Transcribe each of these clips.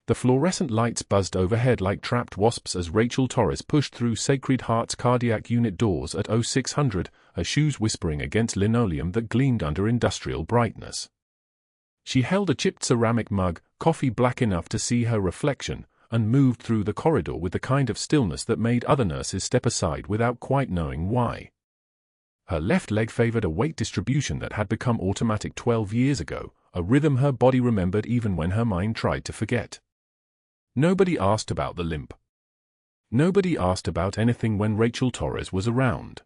The fluorescent lights buzzed overhead like trapped wasps as Rachel Torres pushed through Sacred Heart's cardiac unit doors at 0600, her shoes whispering against linoleum that gleamed under industrial brightness. She held a chipped ceramic mug, coffee black enough to see her reflection, and moved through the corridor with the kind of stillness that made other nurses step aside without quite knowing why. Her left leg favored a weight distribution that had become automatic 12 years ago, a rhythm her body remembered even when her mind tried to forget. Nobody asked about the limp. Nobody asked about anything when Rachel Torres was around.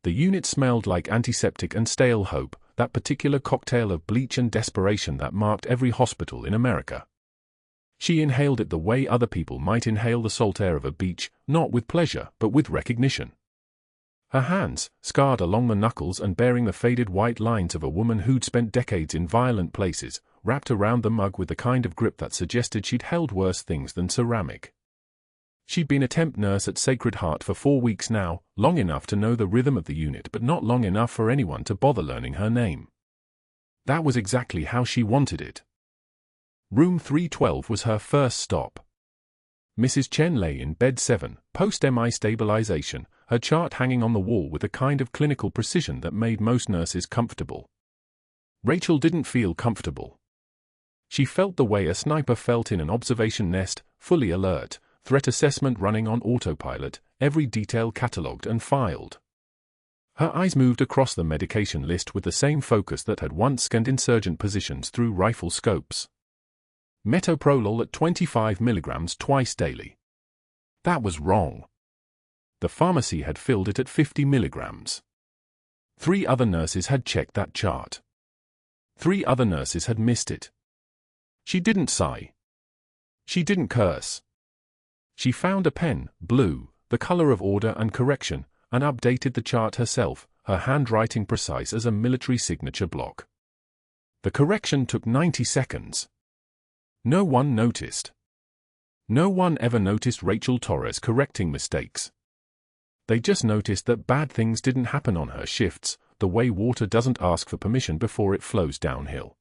The unit smelled like antiseptic and stale hope, that particular cocktail of bleach and desperation that marked every hospital in America. She inhaled it the way other people might inhale the salt air of a beach, not with pleasure, but with recognition. Her hands, scarred along the knuckles and bearing the faded white lines of a woman who'd spent decades in violent places, wrapped around the mug with the kind of grip that suggested she'd held worse things than ceramic. She'd been a temp nurse at Sacred Heart for 4 weeks now, long enough to know the rhythm of the unit but not long enough for anyone to bother learning her name. That was exactly how she wanted it. Room 312 was her first stop. Mrs. Chen lay in bed 7, post-MI stabilization, her chart hanging on the wall with a kind of clinical precision that made most nurses comfortable. Rachel didn't feel comfortable. She felt the way a sniper felt in an observation nest, fully alert, threat assessment running on autopilot, every detail catalogued and filed. Her eyes moved across the medication list with the same focus that had once scanned insurgent positions through rifle scopes. Metoprolol at 25 milligrams twice daily. That was wrong. The pharmacy had filled it at 50 milligrams. 3 other nurses had checked that chart. 3 other nurses had missed it. She didn't sigh. She didn't curse. She found a pen, blue, the color of order and correction, and updated the chart herself, her handwriting precise as a military signature block. The correction took 90 seconds. No one noticed. No one ever noticed Rachel Torres correcting mistakes. They just noticed that bad things didn't happen on her shifts, the way water doesn't ask for permission before it flows downhill.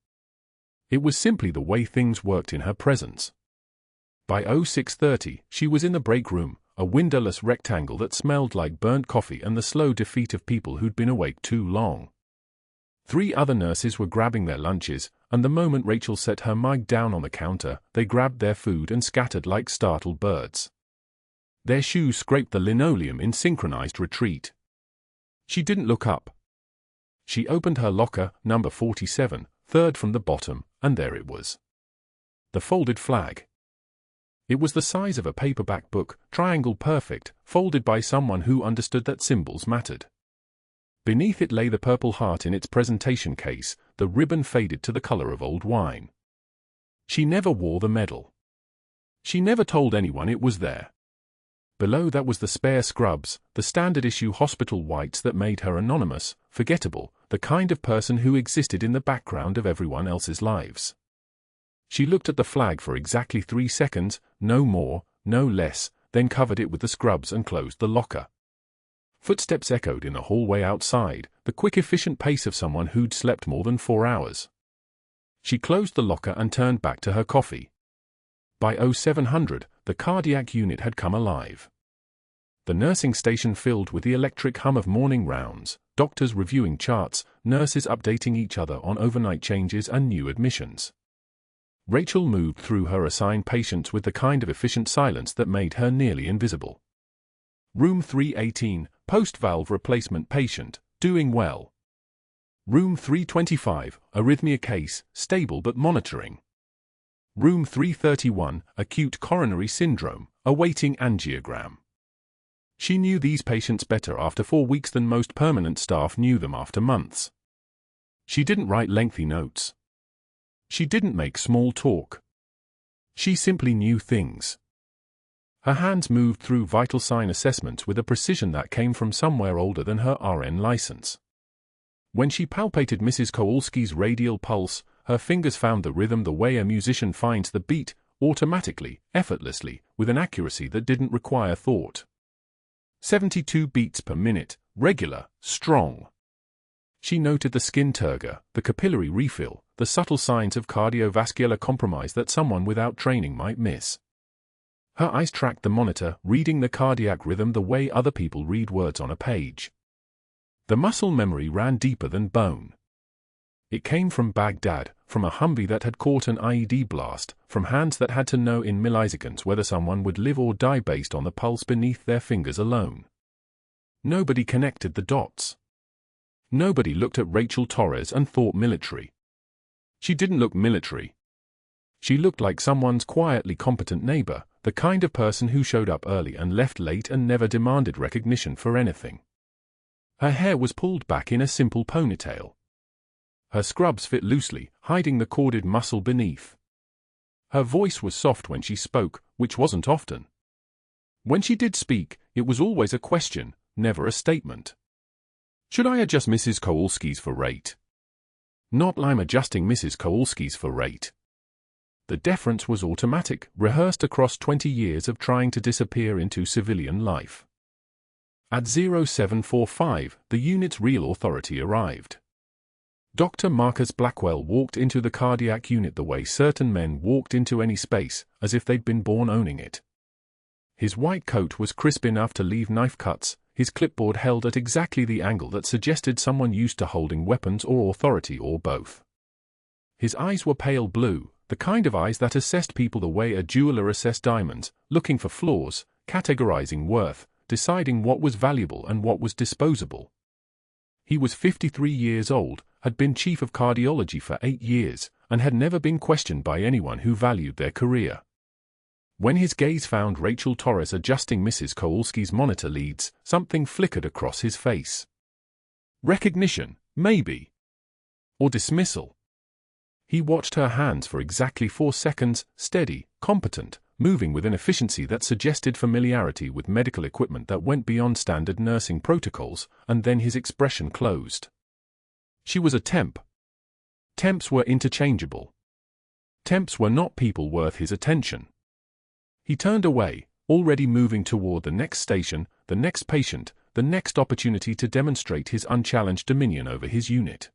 It was simply the way things worked in her presence. By 0630, she was in the break room, a windowless rectangle that smelled like burnt coffee and the slow defeat of people who'd been awake too long. 3 other nurses were grabbing their lunches, and the moment Rachel set her mug down on the counter, they grabbed their food and scattered like startled birds. Their shoes scraped the linoleum in synchronized retreat. She didn't look up. She opened her locker, number 47, third from the bottom, and there it was. The folded flag. It was the size of a paperback book, triangle perfect, folded by someone who understood that symbols mattered. Beneath it lay the Purple Heart in its presentation case, the ribbon faded to the color of old wine. She never wore the medal. She never told anyone it was there. Below that was the spare scrubs, the standard-issue hospital whites that made her anonymous, forgettable, the kind of person who existed in the background of everyone else's lives. She looked at the flag for exactly 3 seconds, no more, no less, then covered it with the scrubs and closed the locker. Footsteps echoed in the hallway outside, the quick efficient pace of someone who'd slept more than 4 hours. She closed the locker and turned back to her coffee. By 0700, the cardiac unit had come alive. The nursing station filled with the electric hum of morning rounds, doctors reviewing charts, nurses updating each other on overnight changes and new admissions. Rachel moved through her assigned patients with the kind of efficient silence that made her nearly invisible. Room 318, post-valve replacement patient, doing well. Room 325, arrhythmia case, stable but monitoring. Room 331, acute coronary syndrome, awaiting angiogram. She knew these patients better after 4 weeks than most permanent staff knew them after months. She didn't write lengthy notes. She didn't make small talk. She simply knew things. Her hands moved through vital sign assessments with a precision that came from somewhere older than her RN license. When she palpated Mrs. Kowalski's radial pulse, her fingers found the rhythm the way a musician finds the beat, automatically, effortlessly, with an accuracy that didn't require thought. 72 beats per minute, regular, strong. She noted the skin turgor, the capillary refill, the subtle signs of cardiovascular compromise that someone without training might miss. Her eyes tracked the monitor, reading the cardiac rhythm the way other people read words on a page. The muscle memory ran deeper than bone. It came from Baghdad, from a Humvee that had caught an IED blast, from hands that had to know in milliseconds whether someone would live or die based on the pulse beneath their fingers alone. Nobody connected the dots. Nobody looked at Rachel Torres and thought military. She didn't look military. She looked like someone's quietly competent neighbor, the kind of person who showed up early and left late and never demanded recognition for anything. Her hair was pulled back in a simple ponytail. Her scrubs fit loosely, hiding the corded muscle beneath. Her voice was soft when she spoke, which wasn't often. When she did speak, it was always a question, never a statement. "Should I adjust Mrs. Kowalski's for rate?" Not "I'm adjusting Mrs. Kowalski's for rate." The deference was automatic, rehearsed across 20 years of trying to disappear into civilian life. At 0745, the unit's real authority arrived. Dr. Marcus Blackwell walked into the cardiac unit the way certain men walked into any space, as if they'd been born owning it. His white coat was crisp enough to leave knife cuts, his clipboard held at exactly the angle that suggested someone used to holding weapons or authority or both. His eyes were pale blue, the kind of eyes that assessed people the way a jeweler assessed diamonds, looking for flaws, categorizing worth, deciding what was valuable and what was disposable. He was 53 years old, had been chief of cardiology for 8 years, and had never been questioned by anyone who valued their career. When his gaze found Rachel Torres adjusting Mrs. Kowalski's monitor leads, something flickered across his face. Recognition, maybe. Or dismissal. He watched her hands for exactly 4 seconds, steady, competent, moving with an efficiency that suggested familiarity with medical equipment that went beyond standard nursing protocols, and then his expression closed. She was a temp. Temps were interchangeable. Temps were not people worth his attention. He turned away, already moving toward the next station, the next patient, the next opportunity to demonstrate his unchallenged dominion over his unit.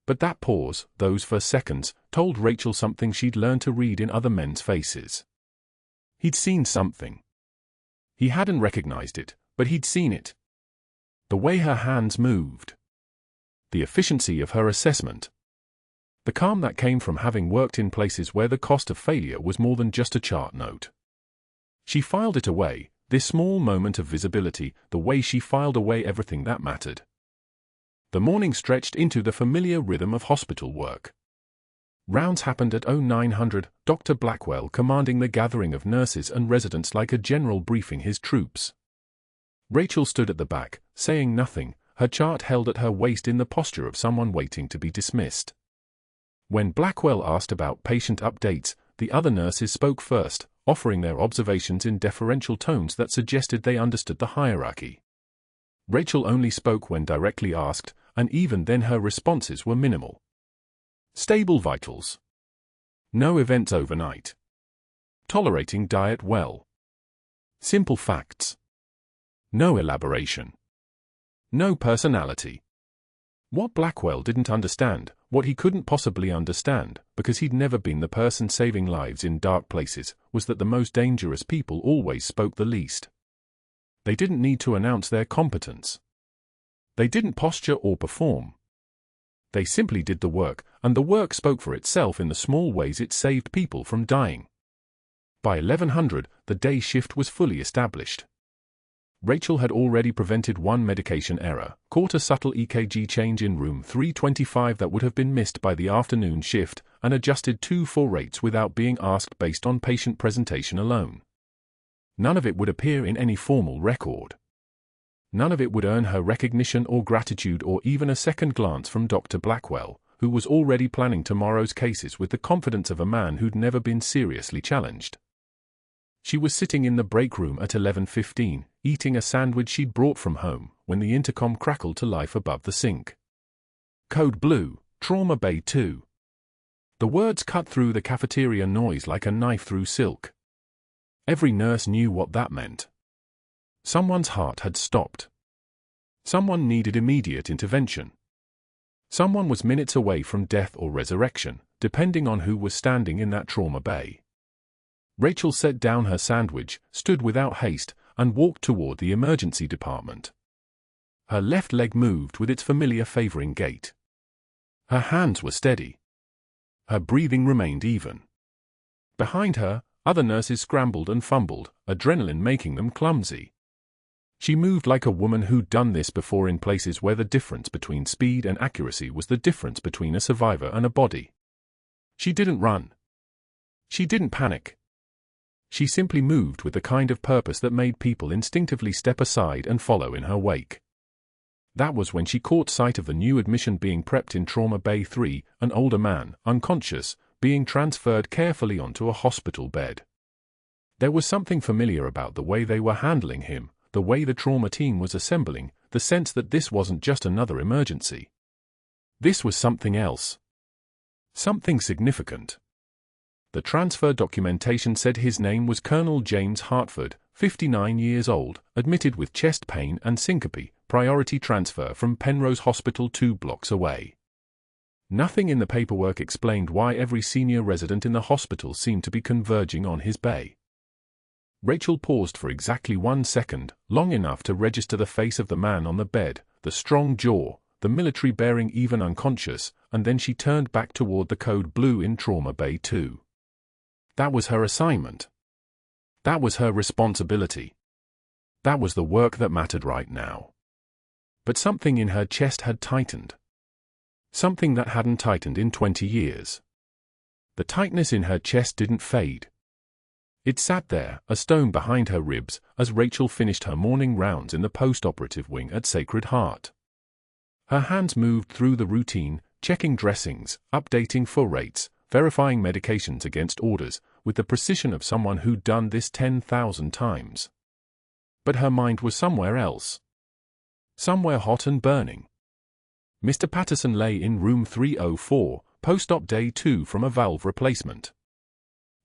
But that pause, those first seconds, told Rachel something she'd learned to read in other men's faces. He'd seen something. He hadn't recognized it, but he'd seen it. The way her hands moved. The efficiency of her assessment. The calm that came from having worked in places where the cost of failure was more than just a chart note. She filed it away, this small moment of visibility, the way she filed away everything that mattered. The morning stretched into the familiar rhythm of hospital work. Rounds happened at 0900, Dr. Blackwell commanding the gathering of nurses and residents like a general briefing his troops. Rachel stood at the back, saying nothing, her chart held at her waist in the posture of someone waiting to be dismissed. When Blackwell asked about patient updates, the other nurses spoke first, offering their observations in deferential tones that suggested they understood the hierarchy. Rachel only spoke when directly asked, and even then her responses were minimal. Stable vitals. No events overnight. Tolerating diet well. Simple facts. No elaboration. No personality. What Blackwell didn't understand, what he couldn't possibly understand, because he'd never been the person saving lives in dark places, was that the most dangerous people always spoke the least. They didn't need to announce their competence. They didn't posture or perform. They simply did the work, and the work spoke for itself in the small ways it saved people from dying. By 1100, the day shift was fully established. Rachel had already prevented one medication error, caught a subtle EKG change in room 325 that would have been missed by the afternoon shift, and adjusted 2 full rates without being asked based on patient presentation alone. None of it would appear in any formal record. None of it would earn her recognition or gratitude or even a second glance from Dr. Blackwell, who was already planning tomorrow's cases with the confidence of a man who'd never been seriously challenged. She was sitting in the break room at 11:15, eating a sandwich she'd brought from home, when the intercom crackled to life above the sink. Code Blue, Trauma Bay 2. The words cut through the cafeteria noise like a knife through silk. Every nurse knew what that meant. Someone's heart had stopped. Someone needed immediate intervention. Someone was minutes away from death or resurrection, depending on who was standing in that trauma bay. Rachel set down her sandwich, stood without haste, and walked toward the emergency department. Her left leg moved with its familiar favoring gait. Her hands were steady. Her breathing remained even. Behind her, other nurses scrambled and fumbled, adrenaline making them clumsy. She moved like a woman who'd done this before in places where the difference between speed and accuracy was the difference between a survivor and a body. She didn't run. She didn't panic. She simply moved with the kind of purpose that made people instinctively step aside and follow in her wake. That was when she caught sight of the new admission being prepped in Trauma Bay 3, an older man, unconscious, being transferred carefully onto a hospital bed. There was something familiar about the way they were handling him, the way the trauma team was assembling, the sense that this wasn't just another emergency. This was something else. Something significant. The transfer documentation said his name was Colonel James Hartford, 59 years old, admitted with chest pain and syncope, priority transfer from Penrose Hospital 2 blocks away. Nothing in the paperwork explained why every senior resident in the hospital seemed to be converging on his bay. Rachel paused for exactly 1 second, long enough to register the face of the man on the bed, the strong jaw, the military bearing even unconscious, and then she turned back toward the code blue in Trauma Bay 2. That was her assignment. That was her responsibility. That was the work that mattered right now. But something in her chest had tightened. Something that hadn't tightened in 20 years. The tightness in her chest didn't fade. It sat there, a stone behind her ribs, as Rachel finished her morning rounds in the post-operative wing at Sacred Heart. Her hands moved through the routine, checking dressings, updating fill rates, verifying medications against orders, with the precision of someone who'd done this 10,000 times. But her mind was somewhere else. Somewhere hot and burning. Mr. Patterson lay in room 304, post-op day 2 from a valve replacement.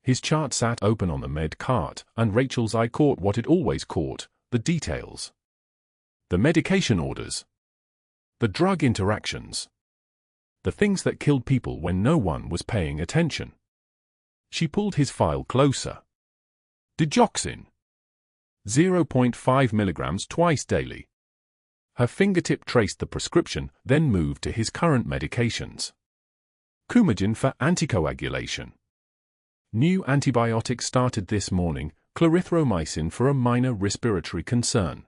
His chart sat open on the med cart, and Rachel's eye caught what it always caught, the details. The medication orders. The drug interactions. The things that killed people when no one was paying attention. She pulled his file closer. Digoxin. 0.5 milligrams twice daily. Her fingertip traced the prescription, then moved to his current medications. Coumadin for anticoagulation. New antibiotic started this morning, clarithromycin for a minor respiratory concern.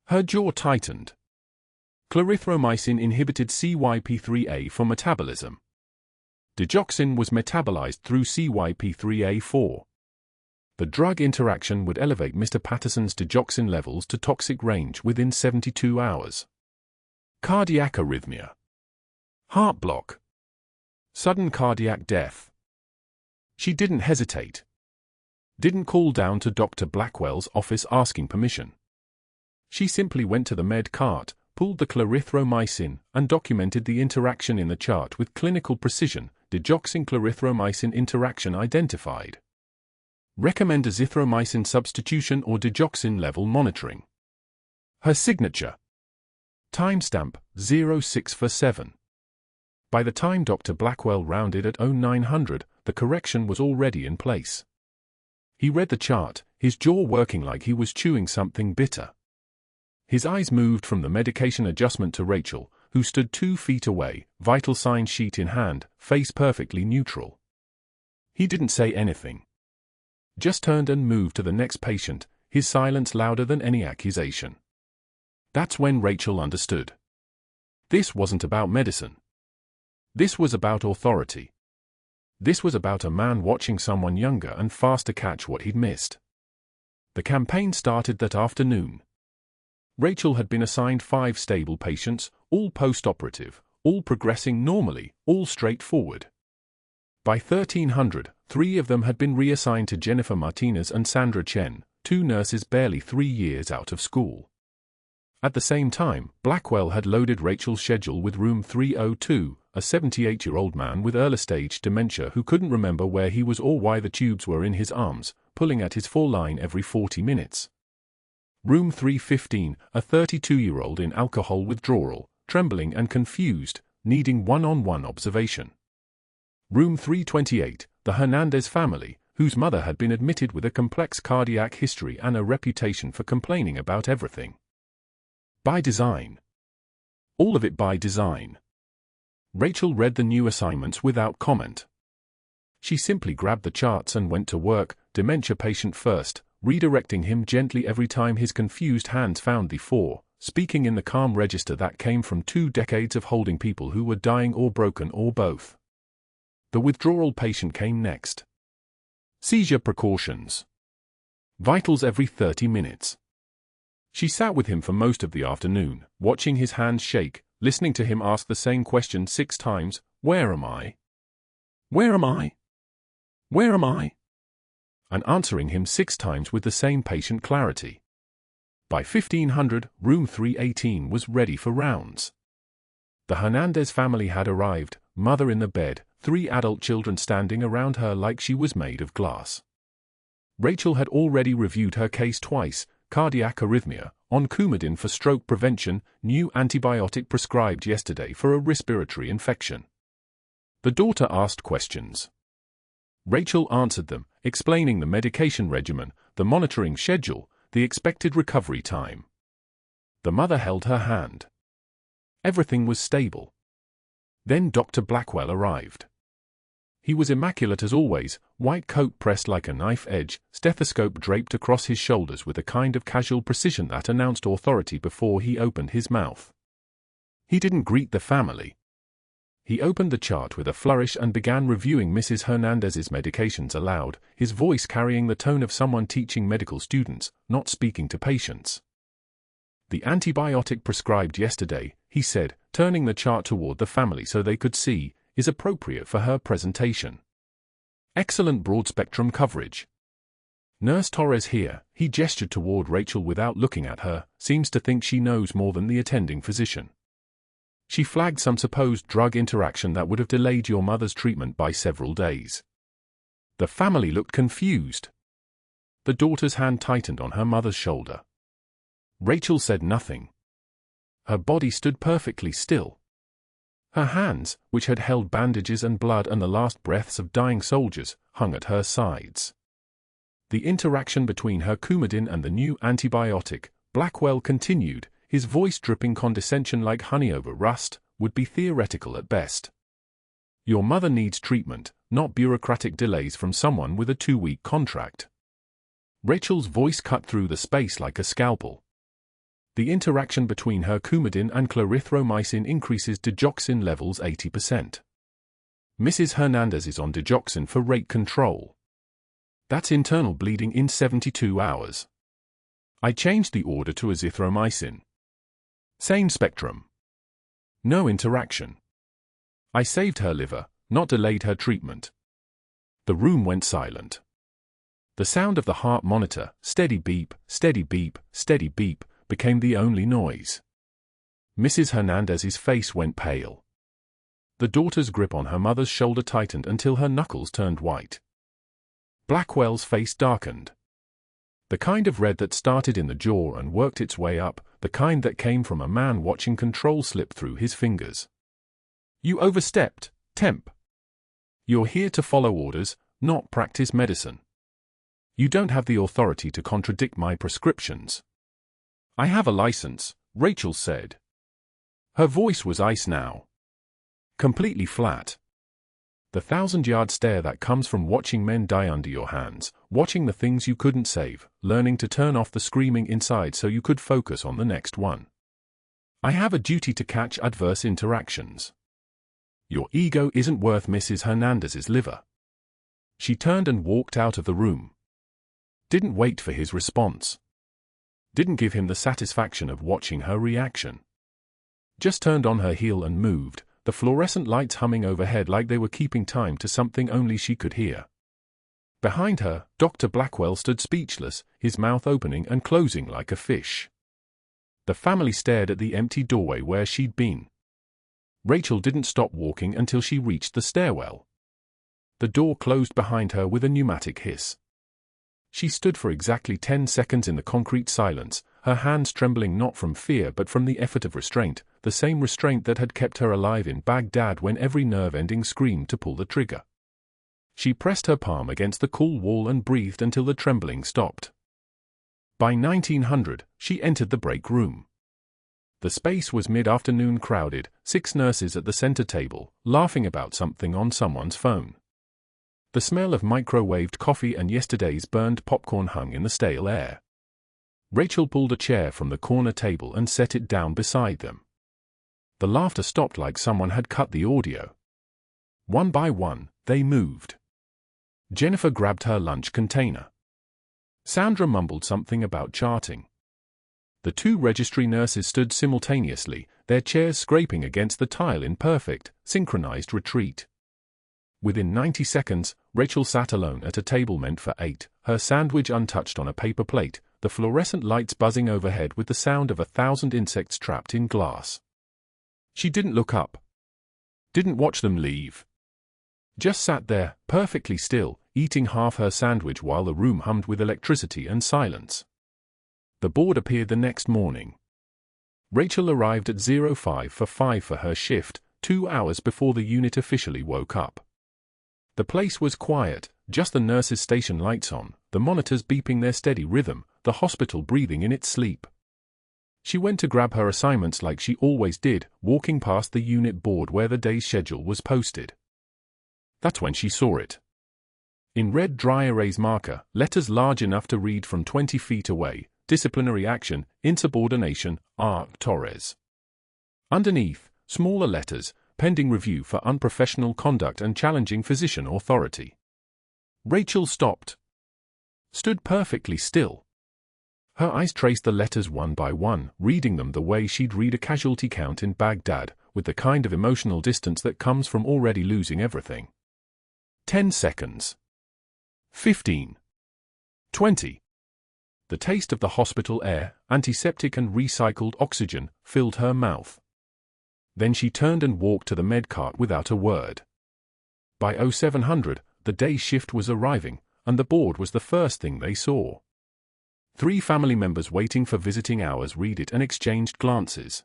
Her jaw tightened. Clarithromycin inhibited CYP3A for metabolism. Digoxin was metabolized through CYP3A4. The drug interaction would elevate Mr. Patterson's digoxin levels to toxic range within 72 hours. Cardiac arrhythmia. Heart block. Sudden cardiac death. She didn't hesitate. Didn't call down to Dr. Blackwell's office asking permission. She simply went to the med cart, pulled the clarithromycin, and documented the interaction in the chart with clinical precision. Digoxin-clarithromycin interaction identified. Recommend azithromycin substitution or digoxin level monitoring. Her signature. Timestamp 0647. By the time Dr. Blackwell rounded at 0900, the correction was already in place. He read the chart, his jaw working like he was chewing something bitter. His eyes moved from the medication adjustment to Rachel, who stood 2 feet away, vital sign sheet in hand, face perfectly neutral. He didn't say anything. Just turned and moved to the next patient, his silence louder than any accusation. That's when Rachel understood. This wasn't about medicine. This was about authority. This was about a man watching someone younger and faster catch what he'd missed. The campaign started that afternoon. Rachel had been assigned 5 stable patients, all post-operative, all progressing normally, all straightforward. By 1300, 3 of them had been reassigned to Jennifer Martinez and Sandra Chen, 2 nurses barely 3 years out of school. At the same time, Blackwell had loaded Rachel's schedule with room 302, a 78-year-old man with early-stage dementia who couldn't remember where he was or why the tubes were in his arms, pulling at his full line every 40 minutes. Room 315, a 32-year-old in alcohol withdrawal, trembling and confused, needing one-on-one observation. Room 328, the Hernandez family, whose mother had been admitted with a complex cardiac history and a reputation for complaining about everything. By design. All of it by design. Rachel read the new assignments without comment. She simply grabbed the charts and went to work, dementia patient first, redirecting him gently every time his confused hands found the 4, speaking in the calm register that came from 2 decades of holding people who were dying or broken or both. The withdrawal patient came next. Seizure precautions. Vitals every 30 minutes. She sat with him for most of the afternoon, watching his hands shake, listening to him ask the same question 6 times, "Where am I? Where am I? Where am I?" and answering him 6 times with the same patient clarity. By 1500, room 318 was ready for rounds. The Hernandez family had arrived, mother in the bed, 3 adult children standing around her like she was made of glass. Rachel had already reviewed her case twice: cardiac arrhythmia, on Coumadin for stroke prevention, new antibiotic prescribed yesterday for a respiratory infection. The daughter asked questions. Rachel answered them, explaining the medication regimen, the monitoring schedule, the expected recovery time. The mother held her hand. Everything was stable. Then Dr. Blackwell arrived. He was immaculate as always, white coat pressed like a knife edge, stethoscope draped across his shoulders with a kind of casual precision that announced authority before he opened his mouth. He didn't greet the family. He opened the chart with a flourish and began reviewing Mrs. Hernandez's medications aloud, his voice carrying the tone of someone teaching medical students, not speaking to patients. "The antibiotic prescribed yesterday," he said, turning the chart toward the family so they could see, "is appropriate for her presentation. Excellent broad-spectrum coverage. Nurse Torres here," he gestured toward Rachel without looking at her, "seems to think she knows more than the attending physician. She flagged some supposed drug interaction that would have delayed your mother's treatment by several days." The family looked confused. The daughter's hand tightened on her mother's shoulder. Rachel said nothing. Her body stood perfectly still. Her hands, which had held bandages and blood and the last breaths of dying soldiers, hung at her sides. The interaction between her Coumadin and the new antibiotic, Blackwell continued, his voice dripping condescension like honey over rust, would be theoretical at best. Your mother needs treatment, not bureaucratic delays from someone with a 2-week contract. Rachel's voice cut through the space like a scalpel. The interaction between her Coumadin and clarithromycin increases digoxin levels 80%. Mrs. Hernandez is on digoxin for rate control. That's internal bleeding in 72 hours. I changed the order to azithromycin. Same spectrum. No interaction. I saved her liver, not delayed her treatment. The room went silent. The sound of the heart monitor, steady beep, steady beep, steady beep, became the only noise. Mrs. Hernandez's face went pale. The daughter's grip on her mother's shoulder tightened until her knuckles turned white. Blackwell's face darkened. The kind of red that started in the jaw and worked its way up, the kind that came from a man watching control slip through his fingers. "You overstepped, temp. You're here to follow orders, not practice medicine. You don't have the authority to contradict my prescriptions." "I have a license," Rachel said. Her voice was ice now. Completely flat. The 1,000-yard stare that comes from watching men die under your hands, watching the things you couldn't save, learning to turn off the screaming inside so you could focus on the next one. "I have a duty to catch adverse interactions. Your ego isn't worth Mrs. Hernandez's liver." She turned and walked out of the room. Didn't wait for his response. Didn't give him the satisfaction of watching her reaction. Just turned on her heel and moved, the fluorescent lights humming overhead like they were keeping time to something only she could hear. Behind her, Dr. Blackwell stood speechless, his mouth opening and closing like a fish. The family stared at the empty doorway where she'd been. Rachel didn't stop walking until she reached the stairwell. The door closed behind her with a pneumatic hiss. She stood for exactly 10 seconds in the concrete silence, her hands trembling not from fear but from the effort of restraint, the same restraint that had kept her alive in Baghdad when every nerve-ending screamed to pull the trigger. She pressed her palm against the cool wall and breathed until the trembling stopped. By 1900, she entered the break room. The space was mid-afternoon crowded, 6 nurses at the center table, laughing about something on someone's phone. The smell of microwaved coffee and yesterday's burned popcorn hung in the stale air. Rachel pulled a chair from the corner table and set it down beside them. The laughter stopped like someone had cut the audio. One by one, they moved. Jennifer grabbed her lunch container. Sandra mumbled something about charting. The 2 registry nurses stood simultaneously, their chairs scraping against the tile in perfect, synchronized retreat. Within 90 seconds, Rachel sat alone at a table meant for 8, her sandwich untouched on a paper plate, the fluorescent lights buzzing overhead with the sound of 1,000 insects trapped in glass. She didn't look up. Didn't watch them leave. Just sat there, perfectly still, eating half her sandwich while the room hummed with electricity and silence. The board appeared the next morning. Rachel arrived at 5:05 for her shift, 2 hours before the unit officially woke up. The place was quiet, just the nurses' station lights on, the monitors beeping their steady rhythm, the hospital breathing in its sleep. She went to grab her assignments like she always did, walking past the unit board where the day's schedule was posted. That's when she saw it. In red dry erase marker, letters large enough to read from 20 feet away, disciplinary action, insubordination, R. Torres. Underneath, smaller letters, pending review for unprofessional conduct and challenging physician authority. Rachel stopped. Stood perfectly still. Her eyes traced the letters one by one, reading them the way she'd read a casualty count in Baghdad, with the kind of emotional distance that comes from already losing everything. 10 seconds. 15. 20. The taste of the hospital air, antiseptic and recycled oxygen, filled her mouth. Then she turned and walked to the med cart without a word. By 0700, the day shift was arriving, and the board was the first thing they saw. 3 family members waiting for visiting hours read it and exchanged glances.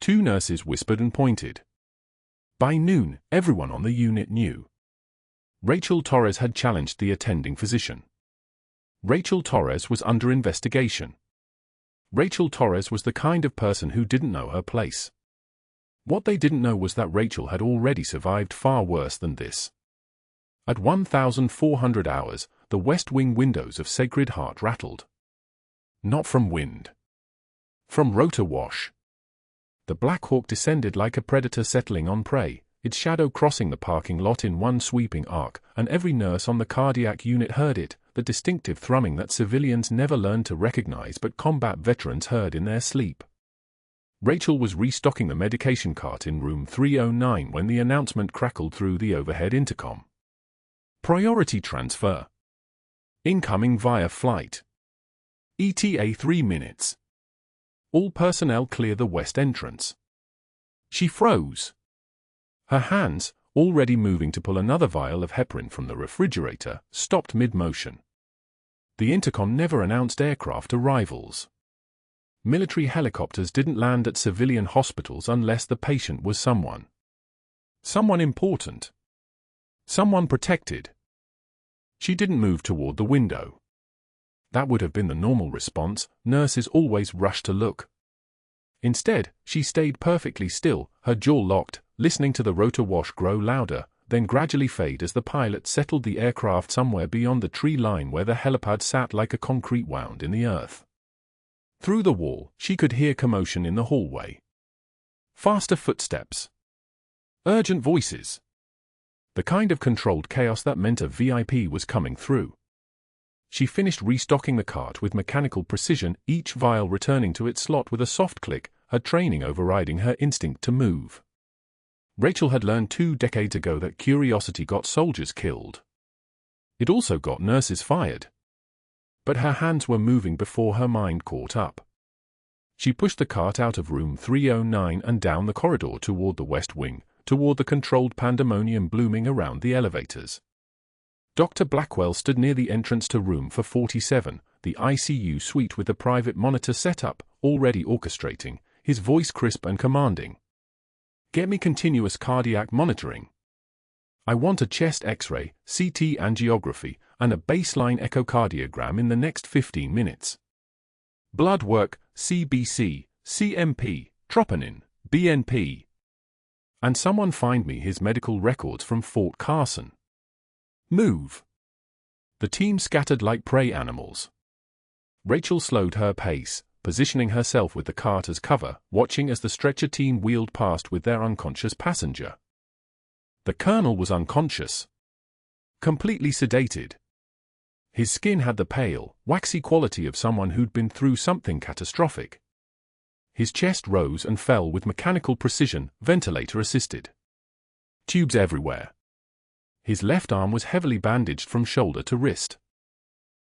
2 nurses whispered and pointed. By noon, everyone on the unit knew. Rachel Torres had challenged the attending physician. Rachel Torres was under investigation. Rachel Torres was the kind of person who didn't know her place. What they didn't know was that Rachel had already survived far worse than this. At 1,400 hours, the West Wing windows of Sacred Heart rattled. Not from wind. From rotor wash. The Black Hawk descended like a predator settling on prey, its shadow crossing the parking lot in one sweeping arc, and every nurse on the cardiac unit heard it, the distinctive thrumming that civilians never learned to recognize but combat veterans heard in their sleep. Rachel was restocking the medication cart in room 309 when the announcement crackled through the overhead intercom. Priority transfer. Incoming via flight. ETA 3 minutes. All personnel clear the west entrance. She froze. Her hands, already moving to pull another vial of heparin from the refrigerator, stopped mid-motion. The intercom never announced aircraft arrivals. Military helicopters didn't land at civilian hospitals unless the patient was someone. Someone important. Someone protected. She didn't move toward the window. That would have been the normal response, nurses always rushed to look. Instead, she stayed perfectly still, her jaw locked, listening to the rotor wash grow louder, then gradually fade as the pilot settled the aircraft somewhere beyond the tree line where the helipad sat like a concrete wound in the earth. Through the wall, she could hear commotion in the hallway. Faster footsteps. Urgent voices. The kind of controlled chaos that meant a VIP was coming through. She finished restocking the cart with mechanical precision, each vial returning to its slot with a soft click, her training overriding her instinct to move. Rachel had learned 2 decades ago that curiosity got soldiers killed. It also got nurses fired. But her hands were moving before her mind caught up. She pushed the cart out of room 309 and down the corridor toward the West Wing, toward the controlled pandemonium blooming around the elevators. Dr. Blackwell stood near the entrance to room 447, the ICU suite with the private monitor setup, already orchestrating, his voice crisp and commanding. Get me continuous cardiac monitoring. I want a chest X-ray, CT angiography, and a baseline echocardiogram in the next 15 minutes. Blood work, CBC, CMP, troponin, BNP. And someone find me his medical records from Fort Carson. Move. The team scattered like prey animals. Rachel slowed her pace, positioning herself with the cart as cover, watching as the stretcher team wheeled past with their unconscious passenger. The colonel was unconscious. Completely sedated. His skin had the pale, waxy quality of someone who'd been through something catastrophic. His chest rose and fell with mechanical precision, ventilator-assisted. Tubes everywhere. His left arm was heavily bandaged from shoulder to wrist.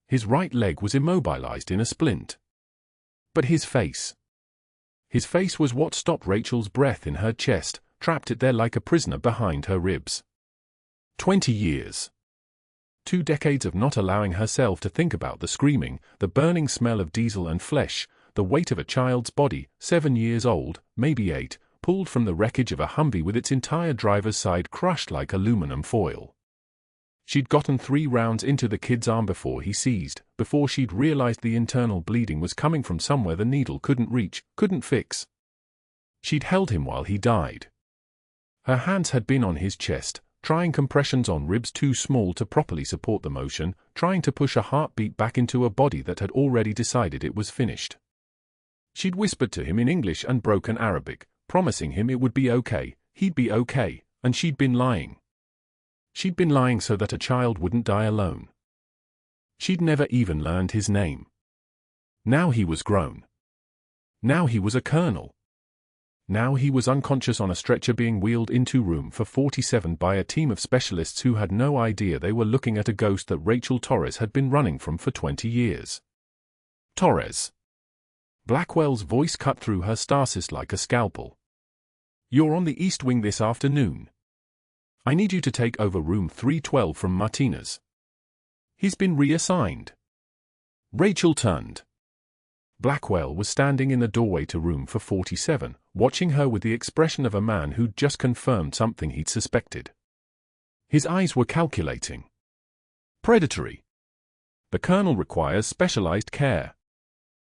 His right leg was immobilized in a splint. But his face. His face was what stopped Rachel's breath in her chest, trapped it there like a prisoner behind her ribs. 20 years. 2 decades of not allowing herself to think about the screaming, the burning smell of diesel and flesh, the weight of a child's body, 7 years old, maybe 8, pulled from the wreckage of a Humvee with its entire driver's side crushed like aluminum foil. She'd gotten 3 rounds into the kid's arm before he seized, before she'd realized the internal bleeding was coming from somewhere the needle couldn't reach, couldn't fix. She'd held him while he died. Her hands had been on his chest, trying compressions on ribs too small to properly support the motion, trying to push a heartbeat back into a body that had already decided it was finished. She'd whispered to him in English and broken Arabic, promising him it would be okay, he'd be okay, and she'd been lying. She'd been lying so that a child wouldn't die alone. She'd never even learned his name. Now he was grown. Now he was a colonel. Now he was unconscious on a stretcher being wheeled into room for 47 by a team of specialists who had no idea they were looking at a ghost that Rachel Torres had been running from for 20 years. Torres. Blackwell's voice cut through her stasis like a scalpel. You're on the East Wing this afternoon. I need you to take over room 312 from Martinez. He's been reassigned. Rachel turned. Blackwell was standing in the doorway to room for 47, watching her with the expression of a man who'd just confirmed something he'd suspected. His eyes were calculating. Predatory. The colonel requires specialized care.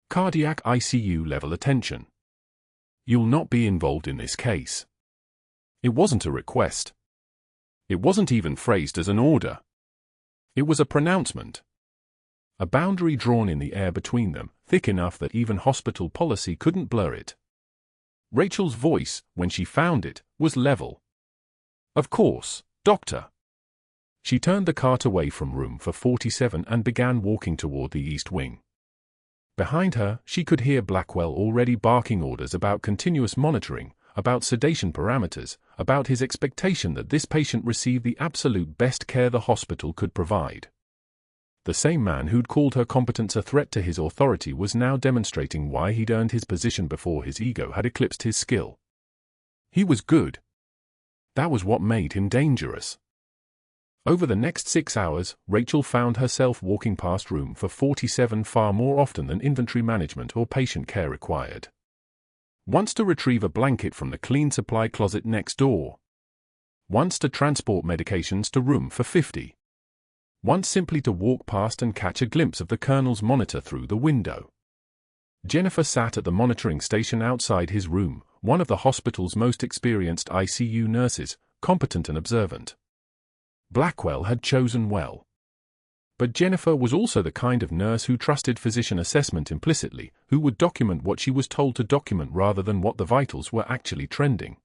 Cardiac ICU level attention. You'll not be involved in this case. It wasn't a request. It wasn't even phrased as an order. It was a pronouncement. A boundary drawn in the air between them, thick enough that even hospital policy couldn't blur it. Rachel's voice, when she found it, was level. Of course, Doctor. She turned the cart away from room for 47 and began walking toward the East Wing. Behind her, she could hear Blackwell already barking orders about continuous monitoring, about sedation parameters, about his expectation that this patient receive the absolute best care the hospital could provide. The same man who'd called her competence a threat to his authority was now demonstrating why he'd earned his position before his ego had eclipsed his skill. He was good. That was what made him dangerous. Over the next 6 hours, Rachel found herself walking past room for 47 far more often than inventory management or patient care required. Once to retrieve a blanket from the clean supply closet next door. Once to transport medications to room for 50. Once simply to walk past and catch a glimpse of the colonel's monitor through the window. Jennifer sat at the monitoring station outside his room, one of the hospital's most experienced ICU nurses, competent and observant. Blackwell had chosen well. But Jennifer was also the kind of nurse who trusted physician assessment implicitly, who would document what she was told to document rather than what the vitals were actually trending.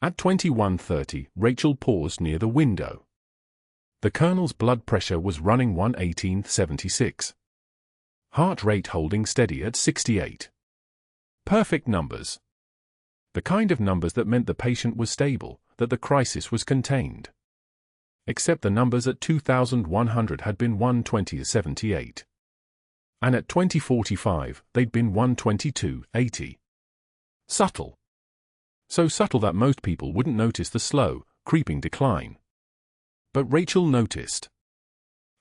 At 21:30, Rachel paused near the window. The colonel's blood pressure was running 118/76. Heart rate holding steady at 68. Perfect numbers. The kind of numbers that meant the patient was stable, that the crisis was contained. Except the numbers at 2,100 had been 120/78. And at 20:45, they'd been 122/80. Subtle. So subtle that most people wouldn't notice the slow, creeping decline. But Rachel noticed.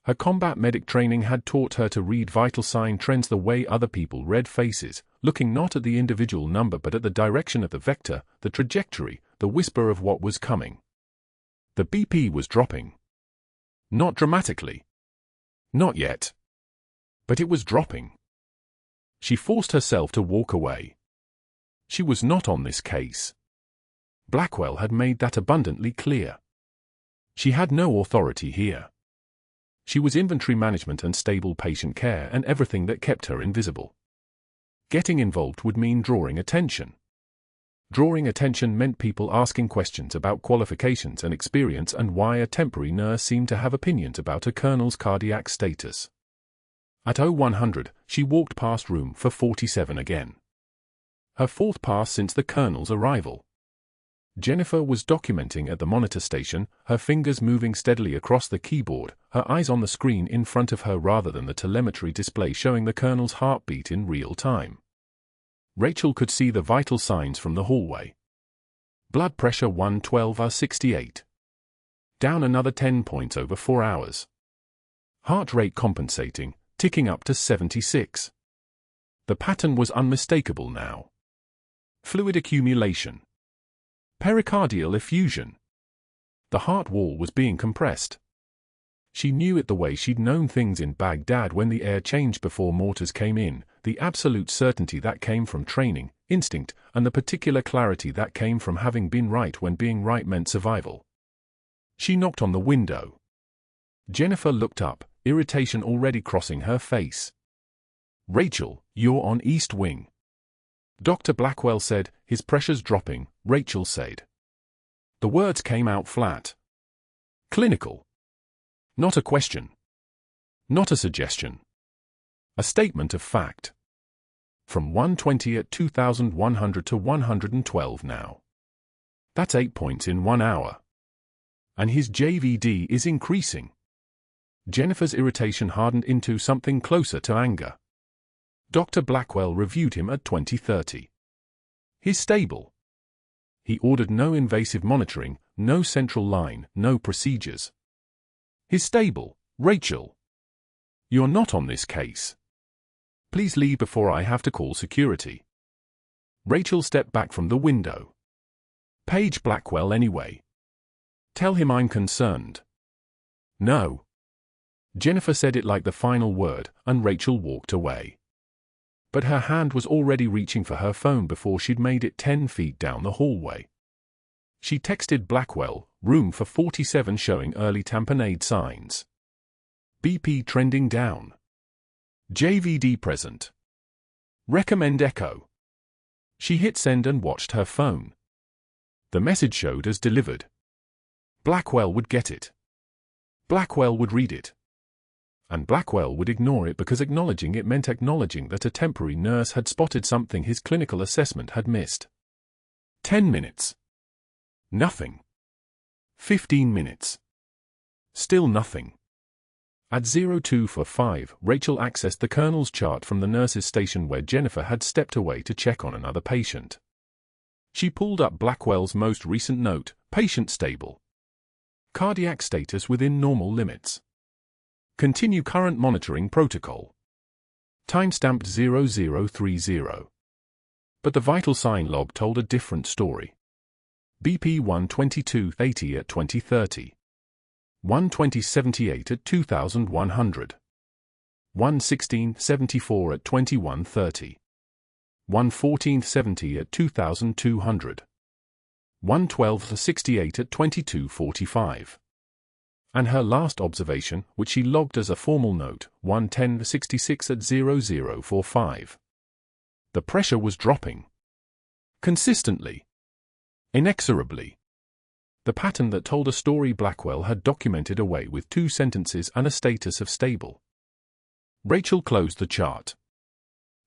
Her combat medic training had taught her to read vital sign trends the way other people read faces, looking not at the individual number but at the direction of the vector, the trajectory, the whisper of what was coming. The BP was dropping. Not dramatically. Not yet. But it was dropping. She forced herself to walk away. She was not on this case. Blackwell had made that abundantly clear. She had no authority here. She was inventory management and stable patient care and everything that kept her invisible. Getting involved would mean drawing attention. Drawing attention meant people asking questions about qualifications and experience and why a temporary nurse seemed to have opinions about a colonel's cardiac status. At 0100, she walked past room for 47 again. Her fourth pass since the colonel's arrival. Jennifer was documenting at the monitor station, her fingers moving steadily across the keyboard, her eyes on the screen in front of her rather than the telemetry display showing the colonel's heartbeat in real time. Rachel could see the vital signs from the hallway. Blood pressure 112/68. Down another 10 points over 4 hours. Heart rate compensating, ticking up to 76. The pattern was unmistakable now. Fluid accumulation. Pericardial effusion. The heart wall was being compressed. She knew it the way she'd known things in Baghdad when the air changed before mortars came in, the absolute certainty that came from training, instinct, and the particular clarity that came from having been right when being right meant survival. She knocked on the window. Jennifer looked up, irritation already crossing her face. "Rachel, you're on East Wing." Dr. Blackwell said, his pressures dropping. Rachel said. The words came out flat. Clinical. Not a question. Not a suggestion. A statement of fact. From 120 at 2,100 to 112 now. That's 8 points in 1 hour. And his JVD is increasing. Jennifer's irritation hardened into something closer to anger. Dr. Blackwell reviewed him at 2030. He's stable. He ordered no invasive monitoring, no central line, no procedures. He's stable, Rachel. You're not on this case. Please leave before I have to call security. Rachel stepped back from the window. Page Blackwell anyway. Tell him I'm concerned. No. Jennifer said it like the final word, and Rachel walked away. But her hand was already reaching for her phone before she'd made it 10 feet down the hallway. She texted Blackwell, room for 47 showing early tamponade signs. BP trending down. JVD present. Recommend echo. She hit send and watched her phone. The message showed as delivered. Blackwell would get it. Blackwell would read it. And Blackwell would ignore it because acknowledging it meant acknowledging that a temporary nurse had spotted something his clinical assessment had missed. 10 minutes. Nothing. 15 minutes. Still nothing. At 02:45, Rachel accessed the colonel's chart from the nurse's station where Jennifer had stepped away to check on another patient. She pulled up Blackwell's most recent note, patient stable. Cardiac status within normal limits. Continue current monitoring protocol. Timestamped 0030. But the vital sign log told a different story. BP 122/80 at 2030. 120/78 at 2100. 116/74 at 2130. 114/70 at 2200. 112/68 at 2245. And her last observation, which she logged as a formal note, 110/66 at 0045. The pressure was dropping. Consistently. Inexorably. The pattern that told a story Blackwell had documented away with 2 sentences and a status of stable. Rachel closed the chart.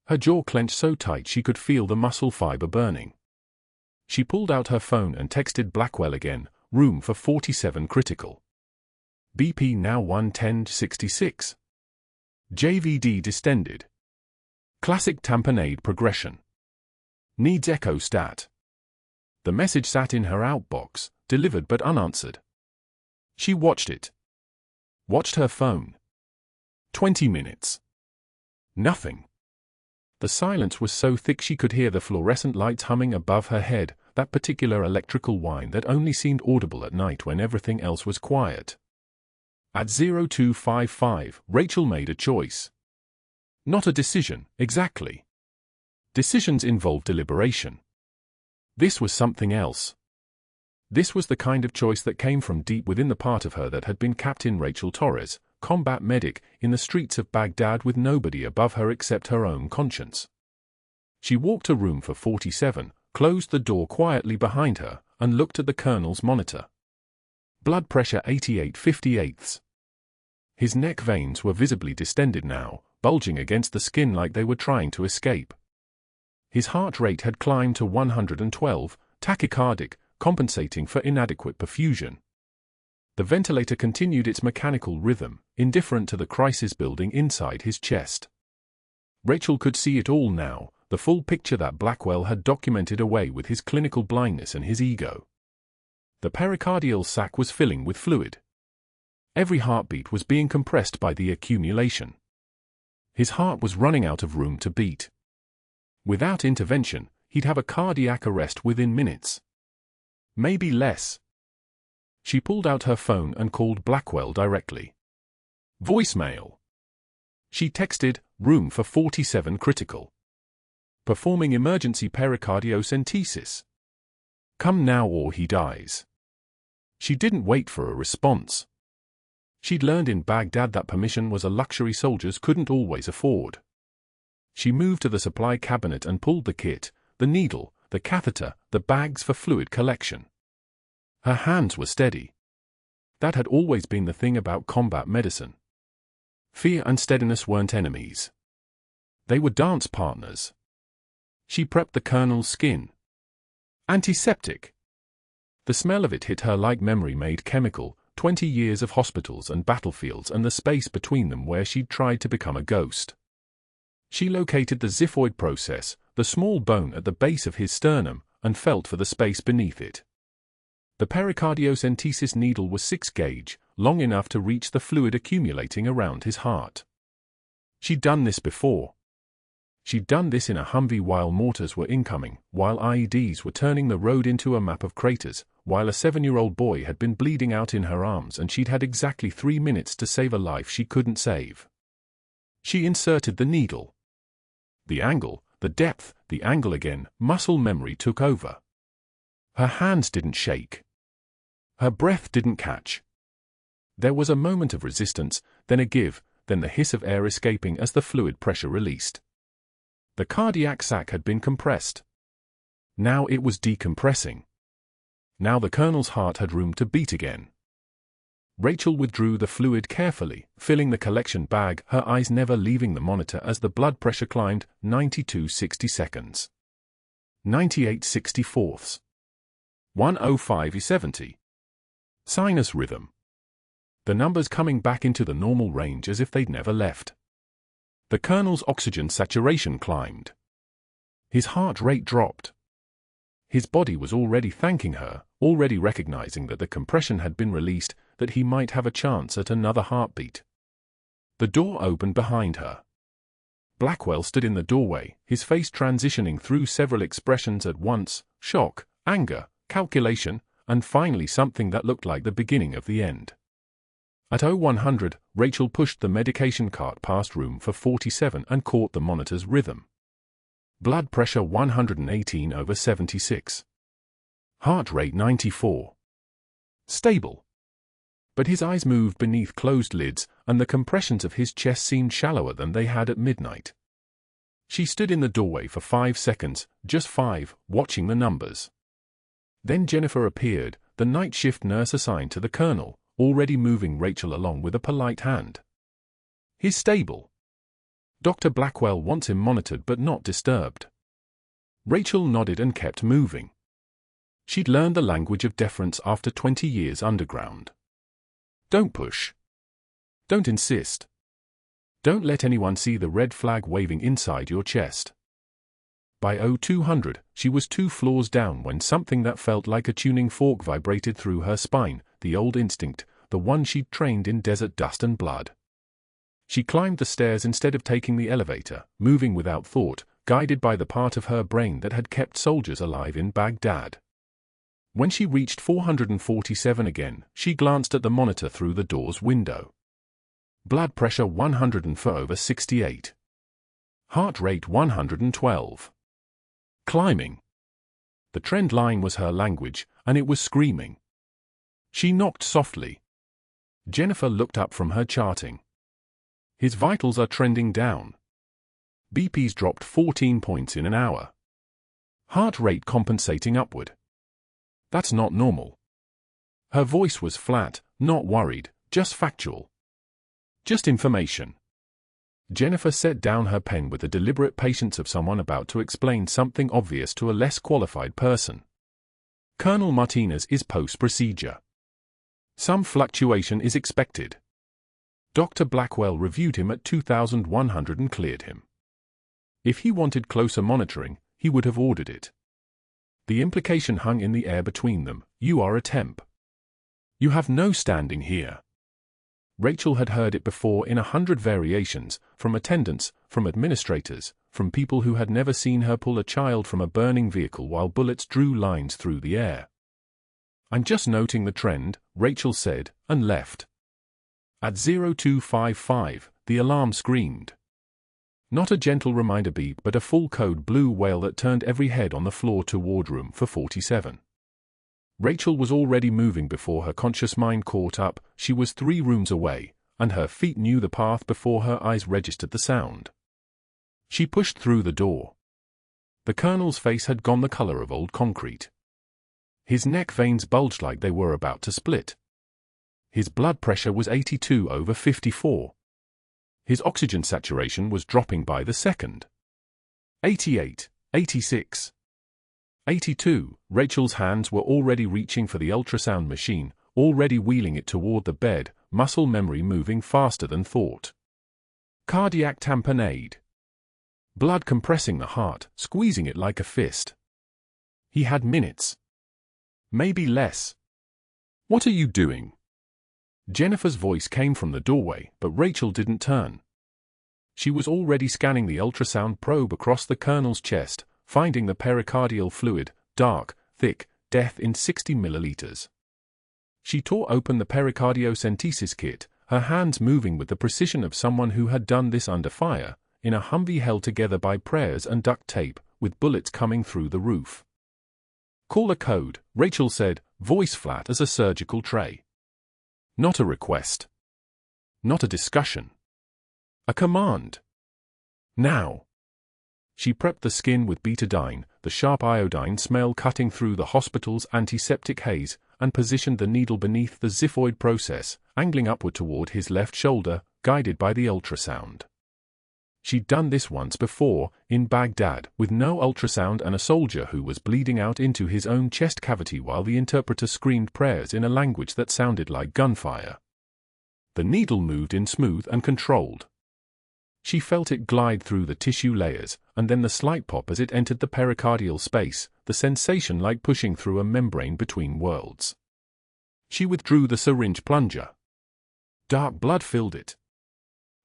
Her jaw clenched so tight she could feel the muscle fiber burning. She pulled out her phone and texted Blackwell again, room for 47 critical. BP now 110/66. JVD distended. Classic tamponade progression. Needs echo stat. The message sat in her outbox, delivered but unanswered. She watched it. Watched her phone. 20 minutes. Nothing. The silence was so thick she could hear the fluorescent lights humming above her head, that particular electrical whine that only seemed audible at night when everything else was quiet. At 0255, Rachel made a choice. Not a decision, exactly. Decisions involve deliberation. This was something else. This was the kind of choice that came from deep within the part of her that had been Captain Rachel Torres, combat medic, in the streets of Baghdad with nobody above her except her own conscience. She walked to room for 47, closed the door quietly behind her, and looked at the colonel's monitor. Blood pressure 88/58. His neck veins were visibly distended now, bulging against the skin like they were trying to escape. His heart rate had climbed to 112, tachycardic, compensating for inadequate perfusion. The ventilator continued its mechanical rhythm, indifferent to the crisis building inside his chest. Rachel could see it all now, the full picture that Blackwell had documented away with his clinical blindness and his ego. The pericardial sac was filling with fluid. Every heartbeat was being compressed by the accumulation. His heart was running out of room to beat. Without intervention, he'd have a cardiac arrest within minutes. Maybe less. She pulled out her phone and called Blackwell directly. Voicemail. She texted, "Room for 47 critical. Performing emergency pericardiocentesis. Come now or he dies." She didn't wait for a response. She'd learned in Baghdad that permission was a luxury soldiers couldn't always afford. She moved to the supply cabinet and pulled the kit, the needle, the catheter, the bags for fluid collection. Her hands were steady. That had always been the thing about combat medicine. Fear and steadiness weren't enemies. They were dance partners. She prepped the colonel's skin. Antiseptic. The smell of it hit her like memory-made chemical, 20 years of hospitals and battlefields and the space between them where she'd tried to become a ghost. She located the xiphoid process, the small bone at the base of his sternum, and felt for the space beneath it. The pericardiocentesis needle was 6 gauge, long enough to reach the fluid accumulating around his heart. She'd done this before. She'd done this in a Humvee while mortars were incoming, while IEDs were turning the road into a map of craters, while a 7-year-old boy had been bleeding out in her arms and she'd had exactly 3 minutes to save a life she couldn't save. She inserted the needle. The angle, the depth, the angle again, muscle memory took over. Her hands didn't shake. Her breath didn't catch. There was a moment of resistance, then a give, then the hiss of air escaping as the fluid pressure released. The cardiac sac had been compressed. Now it was decompressing. Now the colonel's heart had room to beat again. Rachel withdrew the fluid carefully, filling the collection bag, her eyes never leaving the monitor as the blood pressure climbed, 92/60. 98/64. 105/70. Sinus rhythm. The numbers coming back into the normal range as if they'd never left. The colonel's oxygen saturation climbed. His heart rate dropped. His body was already thanking her, already recognizing that the compression had been released, that he might have a chance at another heartbeat. The door opened behind her. Blackwell stood in the doorway, his face transitioning through several expressions at once: shock, anger, calculation, and finally something that looked like the beginning of the end. At 0100, Rachel pushed the medication cart past room for 47 and caught the monitor's rhythm. Blood pressure 118/76. Heart rate 94. Stable. But his eyes moved beneath closed lids, and the compressions of his chest seemed shallower than they had at midnight. She stood in the doorway for 5 seconds, just 5, watching the numbers. Then Jennifer appeared, the night shift nurse assigned to the colonel, already moving Rachel along with a polite hand. "He's stable. Dr. Blackwell wants him monitored but not disturbed." Rachel nodded and kept moving. She'd learned the language of deference after 20 years underground. Don't push. Don't insist. Don't let anyone see the red flag waving inside your chest. By 0200, she was 2 floors down when something that felt like a tuning fork vibrated through her spine, the old instinct, the one she'd trained in desert dust and blood. She climbed the stairs instead of taking the elevator, moving without thought, guided by the part of her brain that had kept soldiers alive in Baghdad. When she reached 447 again, she glanced at the monitor through the door's window. Blood pressure 104/68. Heart rate 112. Climbing. The trend line was her language, and it was screaming. She knocked softly. Jennifer looked up from her charting. His vitals are trending down. BP's dropped 14 points in an hour. Heart rate compensating upward. That's not normal. Her voice was flat, not worried, just factual. Just information. Jennifer set down her pen with the deliberate patience of someone about to explain something obvious to a less qualified person. Colonel Martinez is post-procedure. Some fluctuation is expected. Dr. Blackwell reviewed him at 2,100 and cleared him. If he wanted closer monitoring, he would have ordered it. The implication hung in the air between them: you are a temp. You have no standing here. Rachel had heard it before in 100 variations, from attendants, from administrators, from people who had never seen her pull a child from a burning vehicle while bullets drew lines through the air. I'm just noting the trend, Rachel said, and left. At 0255, the alarm screamed. Not a gentle reminder beep, but a full-code blue wail that turned every head on the floor to wardroom for 47. Rachel was already moving before her conscious mind caught up. She was 3 rooms away, and her feet knew the path before her eyes registered the sound. She pushed through the door. The colonel's face had gone the color of old concrete. His neck veins bulged like they were about to split. His blood pressure was 82/54. His oxygen saturation was dropping by the second. 88, 86, 82. Rachel's hands were already reaching for the ultrasound machine, already wheeling it toward the bed, muscle memory moving faster than thought. Cardiac tamponade. Blood compressing the heart, squeezing it like a fist. He had minutes. Maybe less. What are you doing? Jennifer's voice came from the doorway, but Rachel didn't turn. She was already scanning the ultrasound probe across the colonel's chest, finding the pericardial fluid, dark, thick, death in 60 milliliters. She tore open the pericardiocentesis kit, her hands moving with the precision of someone who had done this under fire, in a Humvee held together by prayers and duct tape, with bullets coming through the roof. Call a code, Rachel said, voice flat as a surgical tray. Not a request. Not a discussion. A command. Now. She prepped the skin with betadine, the sharp iodine smell cutting through the hospital's antiseptic haze, and positioned the needle beneath the xiphoid process, angling upward toward his left shoulder, guided by the ultrasound. She'd done this once before, in Baghdad, with no ultrasound and a soldier who was bleeding out into his own chest cavity while the interpreter screamed prayers in a language that sounded like gunfire. The needle moved in smooth and controlled. She felt it glide through the tissue layers, and then the slight pop as it entered the pericardial space, the sensation like pushing through a membrane between worlds. She withdrew the syringe plunger. Dark blood filled it.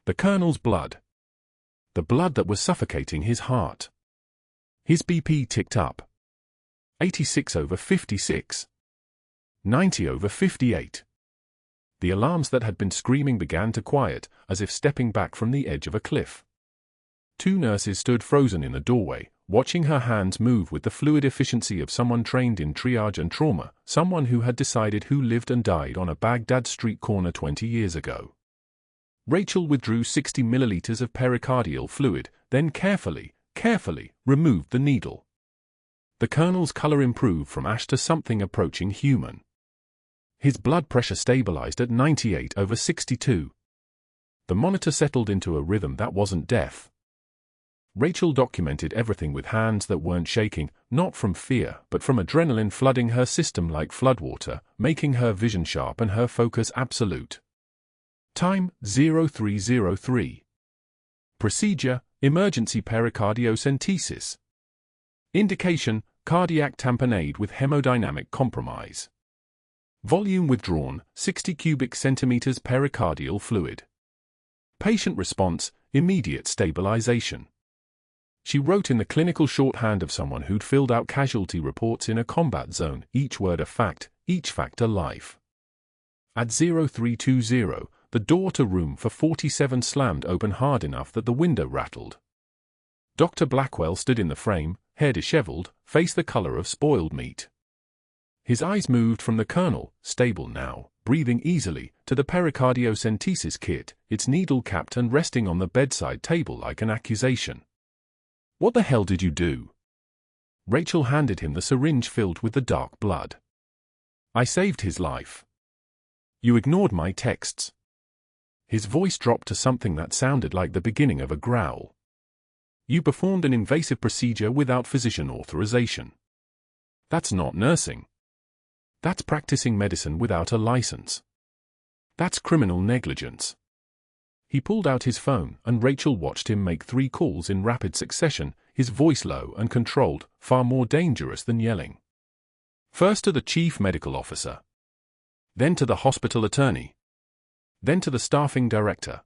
The colonel's blood. The blood that was suffocating his heart. His BP ticked up. 86/56. 90/58. The alarms that had been screaming began to quiet, as if stepping back from the edge of a cliff. 2 nurses stood frozen in the doorway, watching her hands move with the fluid efficiency of someone trained in triage and trauma, someone who had decided who lived and died on a Baghdad street corner 20 years ago. Rachel withdrew 60 milliliters of pericardial fluid, then carefully removed the needle. The colonel's color improved from ash to something approaching human. His blood pressure stabilized at 98/62. The monitor settled into a rhythm that wasn't death. Rachel documented everything with hands that weren't shaking, not from fear, but from adrenaline flooding her system like floodwater, making her vision sharp and her focus absolute. Time, 0303. Procedure, emergency pericardiocentesis. Indication, cardiac tamponade with hemodynamic compromise. Volume withdrawn, 60 cubic centimeters pericardial fluid. Patient response, immediate stabilization. She wrote in the clinical shorthand of someone who'd filled out casualty reports in a combat zone, each word a fact, each fact a life. At 0320, the door to room for 47 slammed open hard enough that the window rattled. Dr. Blackwell stood in the frame, hair disheveled, face the color of spoiled meat. His eyes moved from the colonel, stable now, breathing easily, to the pericardiocentesis kit, its needle capped and resting on the bedside table like an accusation. "What the hell did you do?" Rachel handed him the syringe filled with the dark blood. "I saved his life." "You ignored my texts." His voice dropped to something that sounded like the beginning of a growl. "You performed an invasive procedure without physician authorization. That's not nursing. That's practicing medicine without a license. That's criminal negligence." He pulled out his phone, and Rachel watched him make 3 calls in rapid succession, his voice low and controlled, far more dangerous than yelling. First to the chief medical officer. Then to the hospital attorney. Then to the staffing director.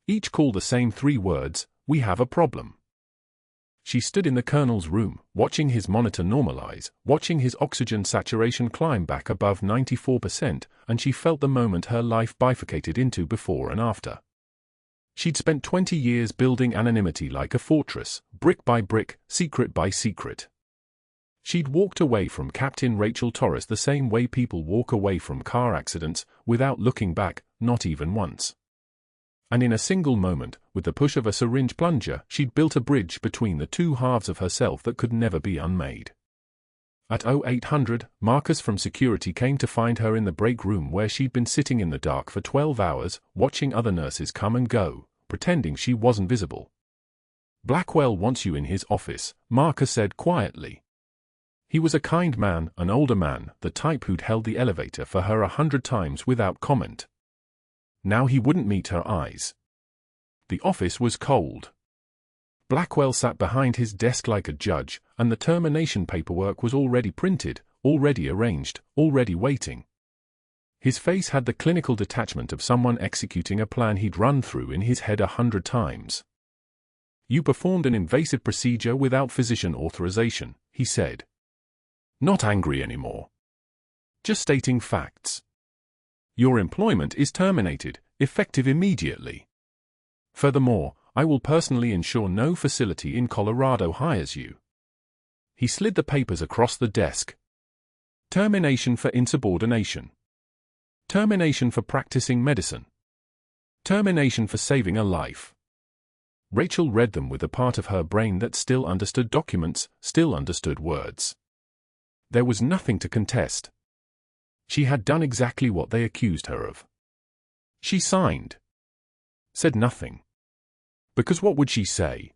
Each call the same 3 words, "We have a problem." She stood in the colonel's room, watching his monitor normalize, watching his oxygen saturation climb back above 94%, and she felt the moment her life bifurcated into before and after. She'd spent 20 years building anonymity like a fortress, brick by brick, secret by secret. She'd walked away from Captain Rachel Torres the same way people walk away from car accidents, without looking back, not even once. And in a single moment, with the push of a syringe plunger, she'd built a bridge between the 2 halves of herself that could never be unmade. At 0800, Marcus from security came to find her in the break room where she'd been sitting in the dark for 12 hours, watching other nurses come and go, pretending she wasn't visible. "Blackwell wants you in his office," Marcus said quietly. He was a kind man, an older man, the type who'd held the elevator for her 100 times without comment. Now he wouldn't meet her eyes. The office was cold. Blackwell sat behind his desk like a judge, and the termination paperwork was already printed, already arranged, already waiting. His face had the clinical detachment of someone executing a plan he'd run through in his head 100 times. "You performed an invasive procedure without physician authorization," he said. Not angry anymore. Just stating facts. "Your employment is terminated, effective immediately. Furthermore, I will personally ensure no facility in Colorado hires you." He slid the papers across the desk. Termination for insubordination. Termination for practicing medicine. Termination for saving a life. Rachel read them with the part of her brain that still understood documents, still understood words. There was nothing to contest. She had done exactly what they accused her of. She signed. Said nothing. Because what would she say?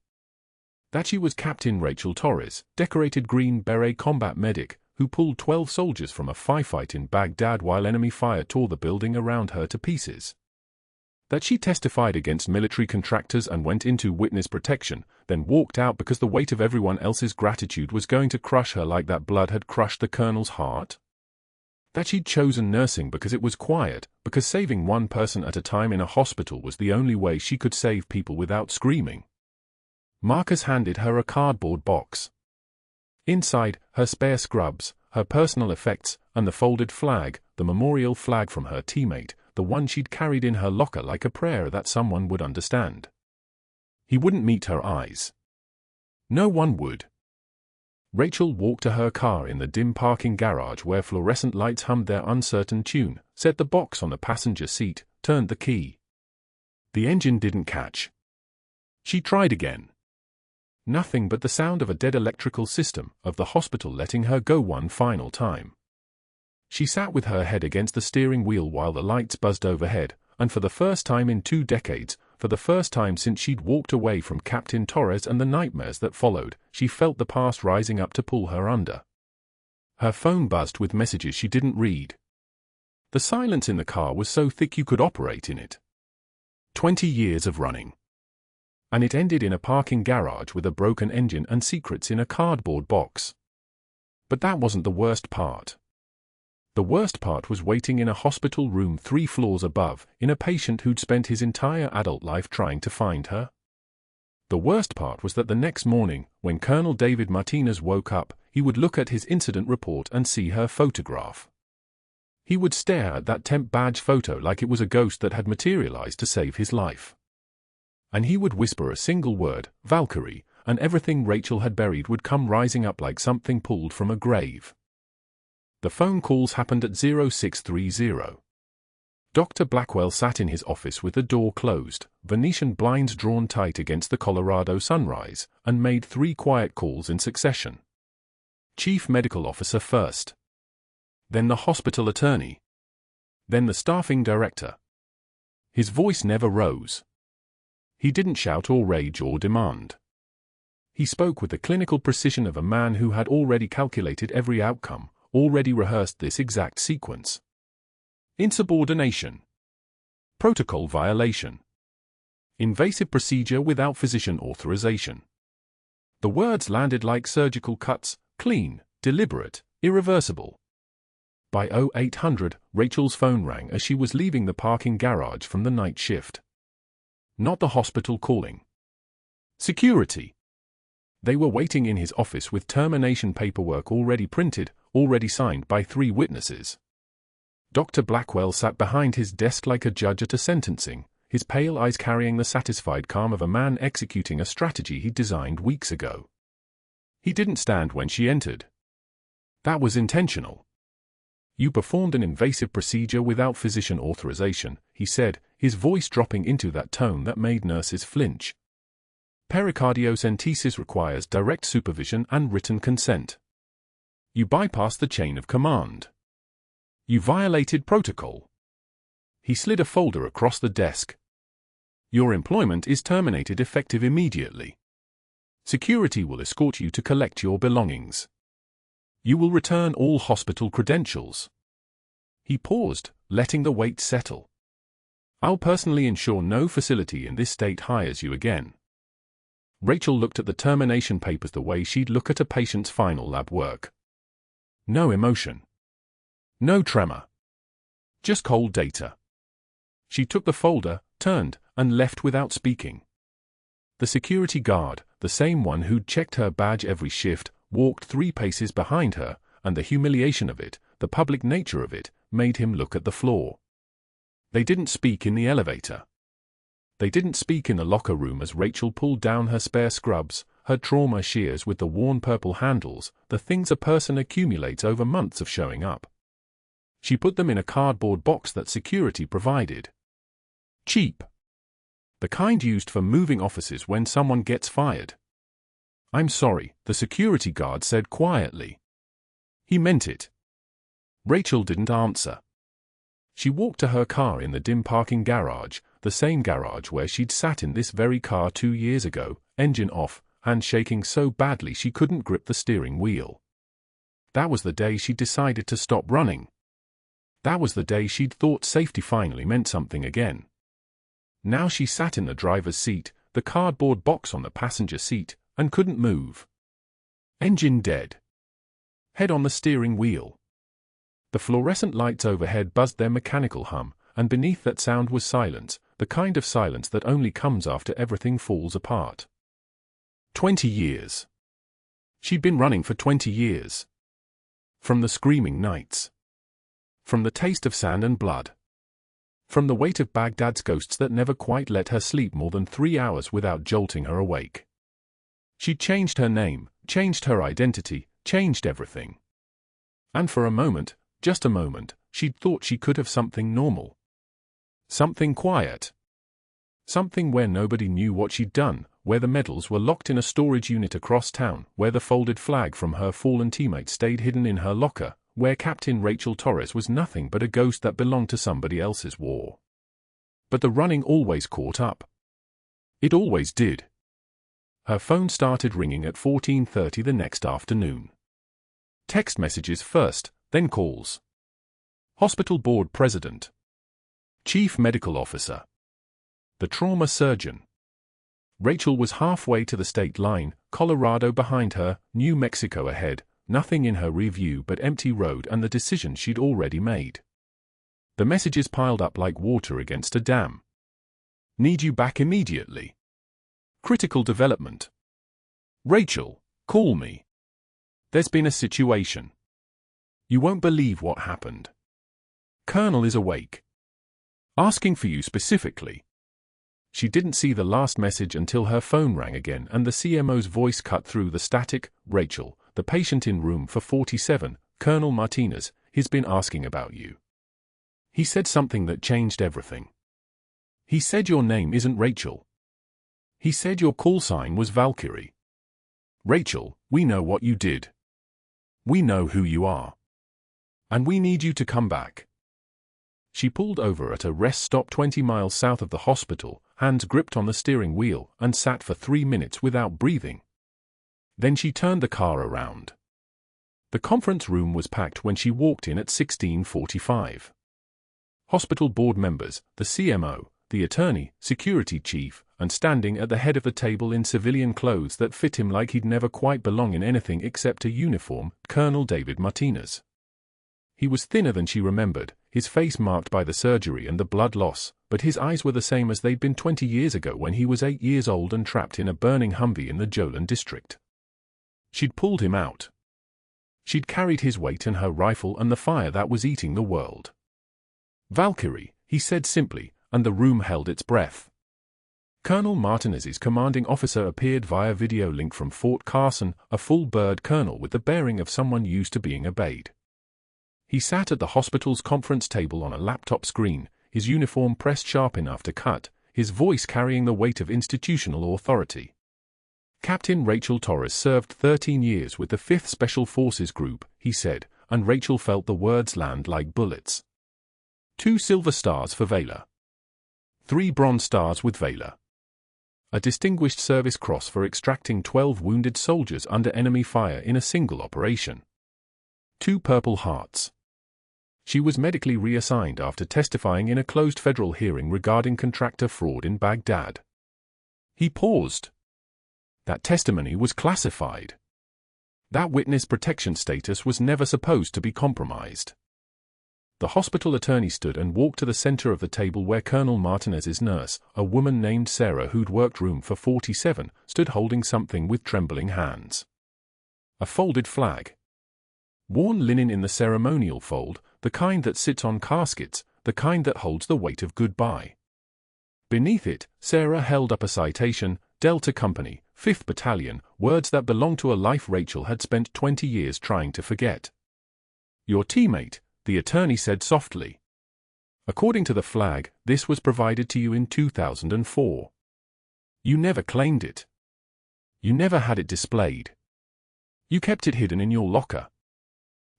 That she was Captain Rachel Torres, decorated Green Beret combat medic, who pulled 12 soldiers from a firefight in Baghdad while enemy fire tore the building around her to pieces. That she testified against military contractors and went into witness protection, then walked out because the weight of everyone else's gratitude was going to crush her like that blood had crushed the colonel's heart? That she'd chosen nursing because it was quiet, because saving one person at a time in a hospital was the only way she could save people without screaming. Marcus handed her a cardboard box. Inside, her spare scrubs, her personal effects, and the folded flag, the memorial flag from her teammate, the one she'd carried in her locker like a prayer that someone would understand. He wouldn't meet her eyes. No one would. Rachel walked to her car in the dim parking garage where fluorescent lights hummed their uncertain tune, set the box on the passenger seat, turned the key. The engine didn't catch. She tried again. Nothing but the sound of a dead electrical system, of the hospital letting her go one final time. She sat with her head against the steering wheel while the lights buzzed overhead, and for the first time in 2 decades, for the first time since she'd walked away from Captain Torres and the nightmares that followed, she felt the past rising up to pull her under. Her phone buzzed with messages she didn't read. The silence in the car was so thick you could operate in it. 20 years of running. And it ended in a parking garage with a broken engine and secrets in a cardboard box. But that wasn't the worst part. The worst part was waiting in a hospital room 3 floors above, in a patient who'd spent his entire adult life trying to find her. The worst part was that the next morning, when Colonel David Martinez woke up, he would look at his incident report and see her photograph. He would stare at that temp badge photo like it was a ghost that had materialized to save his life. And he would whisper a single word, Valkyrie, and everything Rachel had buried would come rising up like something pulled from a grave. The phone calls happened at 0630. Dr. Blackwell sat in his office with the door closed, Venetian blinds drawn tight against the Colorado sunrise, and made 3 quiet calls in succession. Chief Medical Officer first. Then the hospital attorney. Then the staffing director. His voice never rose. He didn't shout or rage or demand. He spoke with the clinical precision of a man who had already calculated every outcome, already rehearsed this exact sequence. Insubordination. Protocol violation. Invasive procedure without physician authorization. The words landed like surgical cuts, clean, deliberate, irreversible. By 0800, Rachel's phone rang as she was leaving the parking garage from the night shift. Not the hospital calling. Security. They were waiting in his office with termination paperwork already printed, already signed by 3 witnesses. Dr. Blackwell sat behind his desk like a judge at a sentencing, his pale eyes carrying the satisfied calm of a man executing a strategy he'd designed weeks ago. He didn't stand when she entered. That was intentional. You performed an invasive procedure without physician authorization, he said, his voice dropping into that tone that made nurses flinch. Pericardiocentesis requires direct supervision and written consent. You bypassed the chain of command. You violated protocol. He slid a folder across the desk. Your employment is terminated effective immediately. Security will escort you to collect your belongings. You will return all hospital credentials. He paused, letting the weight settle. I'll personally ensure no facility in this state hires you again. Rachel looked at the termination papers the way she'd look at a patient's final lab work. No emotion. No tremor. Just cold data. She took the folder, turned, and left without speaking. The security guard, the same one who'd checked her badge every shift, walked 3 paces behind her, and the humiliation of it, the public nature of it, made him look at the floor. They didn't speak in the elevator. They didn't speak in the locker room as Rachel pulled down her spare scrubs, her trauma shears with the worn purple handles, the things a person accumulates over months of showing up. She put them in a cardboard box that security provided. Cheap. The kind used for moving offices when someone gets fired. I'm sorry, the security guard said quietly. He meant it. Rachel didn't answer. She walked to her car in the dim parking garage, the same garage where she'd sat in this very car 2 years ago, engine off, hand shaking so badly she couldn't grip the steering wheel. That was the day she'd decided to stop running. That was the day she'd thought safety finally meant something again. Now she sat in the driver's seat, the cardboard box on the passenger seat, and couldn't move. Engine dead. Head on the steering wheel. The fluorescent lights overhead buzzed their mechanical hum, and beneath that sound was silence, the kind of silence that only comes after everything falls apart. 20 years. She'd been running for 20 years. From the screaming nights. From the taste of sand and blood. From the weight of Baghdad's ghosts that never quite let her sleep more than 3 hours without jolting her awake. She'd changed her name, changed her identity, changed everything. And for a moment, just a moment, she'd thought she could have something normal. Something quiet. Something where nobody knew what she'd done, where the medals were locked in a storage unit across town, where the folded flag from her fallen teammate stayed hidden in her locker, where Captain Rachel Torres was nothing but a ghost that belonged to somebody else's war. But the running always caught up. It always did. Her phone started ringing at 14:30 the next afternoon. Text messages first, then calls. Hospital board president. Chief medical officer. The trauma surgeon. Rachel was halfway to the state line, Colorado behind her, New Mexico ahead, nothing in her review but empty road and the decision she'd already made. The messages piled up like water against a dam. Need you back immediately. Critical development. Rachel, call me. There's been a situation. You won't believe what happened. Colonel is awake. Asking for you specifically. She didn't see the last message until her phone rang again and the CMO's voice cut through the static. Rachel, the patient in room for 47, Colonel Martinez, he's been asking about you. He said something that changed everything. He said your name isn't Rachel. He said your call sign was Valkyrie. Rachel, we know what you did. We know who you are. And we need you to come back. She pulled over at a rest stop 20 miles south of the hospital, hands gripped on the steering wheel, and sat for 3 minutes without breathing. Then she turned the car around. The conference room was packed when she walked in at 16:45. Hospital board members, the CMO, the attorney, security chief, and standing at the head of the table in civilian clothes that fit him like he'd never quite belong in anything except a uniform, Colonel David Martinez. He was thinner than she remembered, his face marked by the surgery and the blood loss, but his eyes were the same as they'd been 20 years ago when he was 8 years old and trapped in a burning Humvee in the Jolan district. She'd pulled him out. She'd carried his weight and her rifle and the fire that was eating the world. Valkyrie, he said simply, and the room held its breath. Colonel Martinez's commanding officer appeared via video link from Fort Carson, a full-bird colonel with the bearing of someone used to being obeyed. He sat at the hospital's conference table on a laptop screen, his uniform pressed sharp enough to cut, his voice carrying the weight of institutional authority. Captain Rachel Torres served 13 years with the 5th Special Forces Group, he said, and Rachel felt the words land like bullets. 2 silver stars for valor. 3 bronze stars with valor. A Distinguished Service Cross for extracting 12 wounded soldiers under enemy fire in a single operation. 2 Purple Hearts. She was medically reassigned after testifying in a closed federal hearing regarding contractor fraud in Baghdad. He paused. That testimony was classified. That witness protection status was never supposed to be compromised. The hospital attorney stood and walked to the center of the table where Colonel Martinez's nurse, a woman named Sarah who'd worked room for 47, stood holding something with trembling hands. A folded flag. Worn linen in the ceremonial fold, the kind that sits on caskets, the kind that holds the weight of goodbye. Beneath it, Sarah held up a citation, Delta Company, 5th Battalion, words that belonged to a life Rachel had spent 20 years trying to forget. Your teammate, the attorney said softly. According to the flag, this was provided to you in 2004. You never claimed it. You never had it displayed. You kept it hidden in your locker.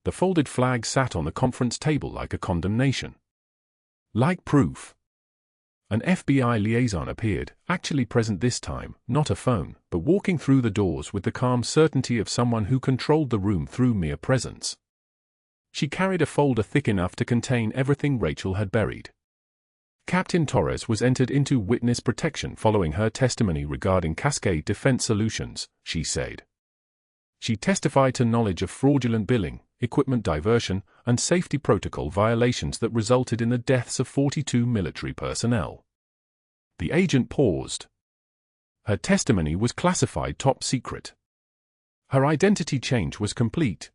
The folded flag sat on the conference table like a condemnation. Like proof. An FBI liaison appeared, actually present this time, not a phone, but walking through the doors with the calm certainty of someone who controlled the room through mere presence. She carried a folder thick enough to contain everything Rachel had buried. Captain Torres was entered into witness protection following her testimony regarding Cascade Defense Solutions, she said. She testified to knowledge of fraudulent billing, equipment diversion, and safety protocol violations that resulted in the deaths of 42 military personnel. The agent paused. Her testimony was classified top secret. Her identity change was complete.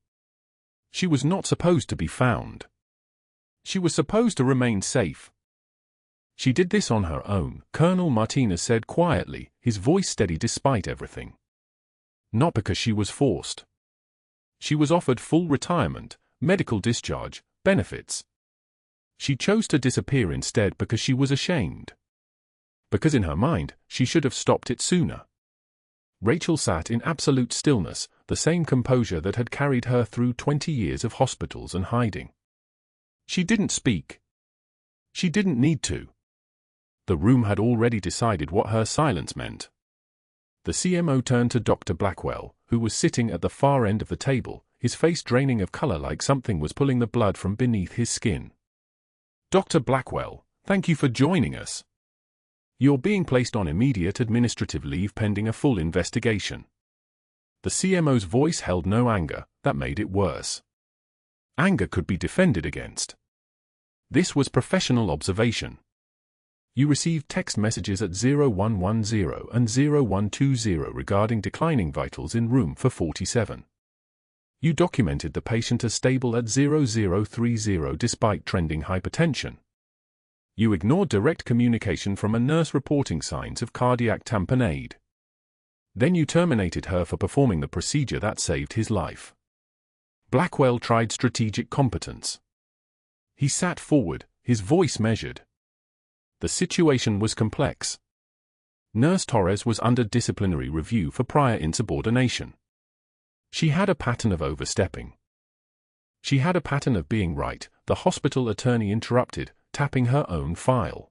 She was not supposed to be found. She was supposed to remain safe. She did this on her own, Colonel Martinez said quietly, his voice steady despite everything. Not because she was forced. She was offered full retirement, medical discharge, benefits. She chose to disappear instead because she was ashamed. Because in her mind, she should have stopped it sooner. Rachel sat in absolute stillness, the same composure that had carried her through 20 years of hospitals and hiding. She didn't speak. She didn't need to. The room had already decided what her silence meant. The CMO turned to Dr. Blackwell, who was sitting at the far end of the table, his face draining of color like something was pulling the blood from beneath his skin. Dr. Blackwell, thank you for joining us. You're being placed on immediate administrative leave pending a full investigation. The CMO's voice held no anger, that made it worse. Anger could be defended against. This was professional observation. You received text messages at 0110 and 0120 regarding declining vitals in room for 47. You documented the patient as stable at 0030 despite trending hypertension. You ignored direct communication from a nurse reporting signs of cardiac tamponade. Then you terminated her for performing the procedure that saved his life. Blackwell tried strategic competence. He sat forward, his voice measured. The situation was complex. Nurse Torres was under disciplinary review for prior insubordination. She had a pattern of overstepping. She had a pattern of being right, the hospital attorney interrupted, tapping her own file.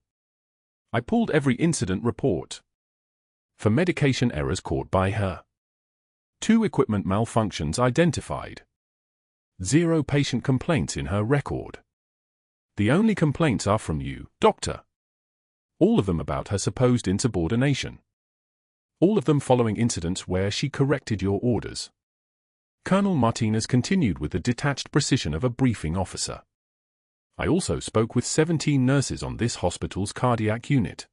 I pulled every incident report. For medication errors caught by her. 2 equipment malfunctions identified. 0 patient complaints in her record. The only complaints are from you, doctor. All of them about her supposed insubordination. All of them following incidents where she corrected your orders. Colonel Martinez continued with the detached precision of a briefing officer. I also spoke with 17 nurses on this hospital's cardiac unit.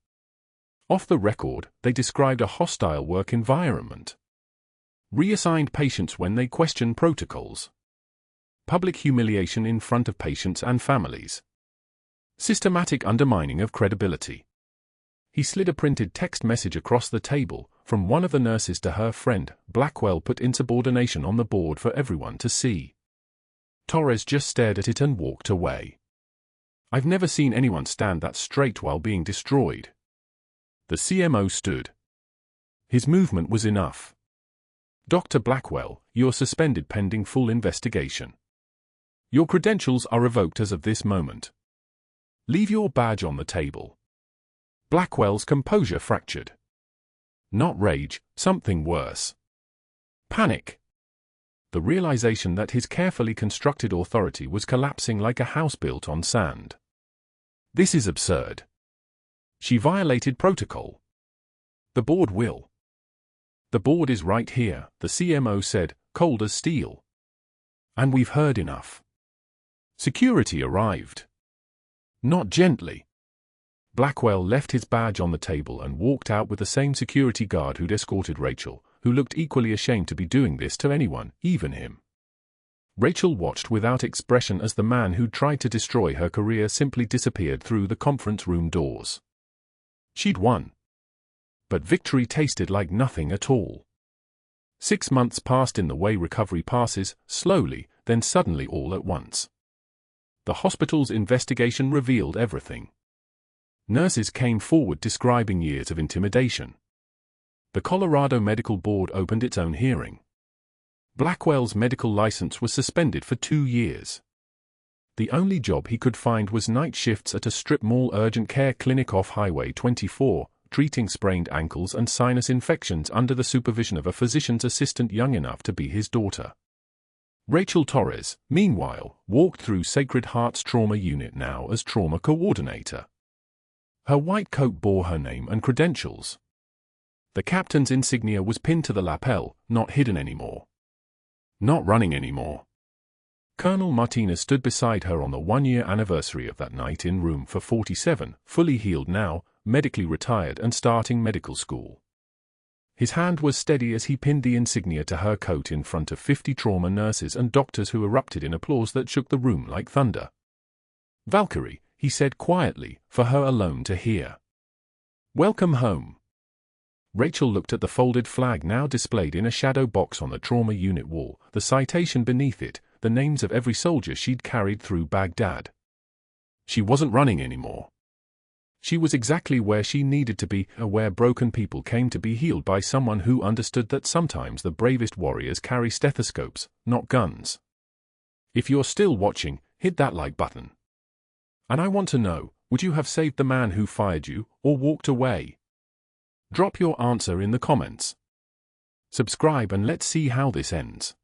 Off the record, they described a hostile work environment. Reassigned patients when they questioned protocols. Public humiliation in front of patients and families. Systematic undermining of credibility. He slid a printed text message across the table, from one of the nurses to her friend. Blackwell put insubordination on the board for everyone to see. Torres just stared at it and walked away. I've never seen anyone stand that straight while being destroyed. The CMO stood. His movement was enough. Dr. Blackwell, you're suspended pending full investigation. Your credentials are revoked as of this moment. Leave your badge on the table. Blackwell's composure fractured. Not rage, something worse. Panic. The realization that his carefully constructed authority was collapsing like a house built on sand. This is absurd. She violated protocol. The board will. The board is right here, the CMO said, cold as steel. And we've heard enough. Security arrived. Not gently. Blackwell left his badge on the table and walked out with the same security guard who'd escorted Rachel, who looked equally ashamed to be doing this to anyone, even him. Rachel watched without expression as the man who'd tried to destroy her career simply disappeared through the conference room doors. She'd won. But victory tasted like nothing at all. 6 months passed in the way recovery passes, slowly, then suddenly all at once. The hospital's investigation revealed everything. Nurses came forward describing years of intimidation. The Colorado Medical Board opened its own hearing. Blackwell's medical license was suspended for 2 years. The only job he could find was night shifts at a strip mall urgent care clinic off Highway 24, treating sprained ankles and sinus infections under the supervision of a physician's assistant young enough to be his daughter. Rachel Torres, meanwhile, walked through Sacred Heart's trauma unit now as trauma coordinator. Her white coat bore her name and credentials. The captain's insignia was pinned to the lapel, not hidden anymore. Not running anymore. Colonel Martinez stood beside her on the 1-year anniversary of that night in room for 47, fully healed now, medically retired and starting medical school. His hand was steady as he pinned the insignia to her coat in front of 50 trauma nurses and doctors who erupted in applause that shook the room like thunder. Valkyrie, he said quietly, for her alone to hear. Welcome home. Rachel looked at the folded flag now displayed in a shadow box on the trauma unit wall, the citation beneath it, the names of every soldier she'd carried through Baghdad. She wasn't running anymore. She was exactly where she needed to be, where broken people came to be healed by someone who understood that sometimes the bravest warriors carry stethoscopes, not guns. If you're still watching, hit that like button. And I want to know, would you have saved the man who fired you, or walked away? Drop your answer in the comments. Subscribe and let's see how this ends.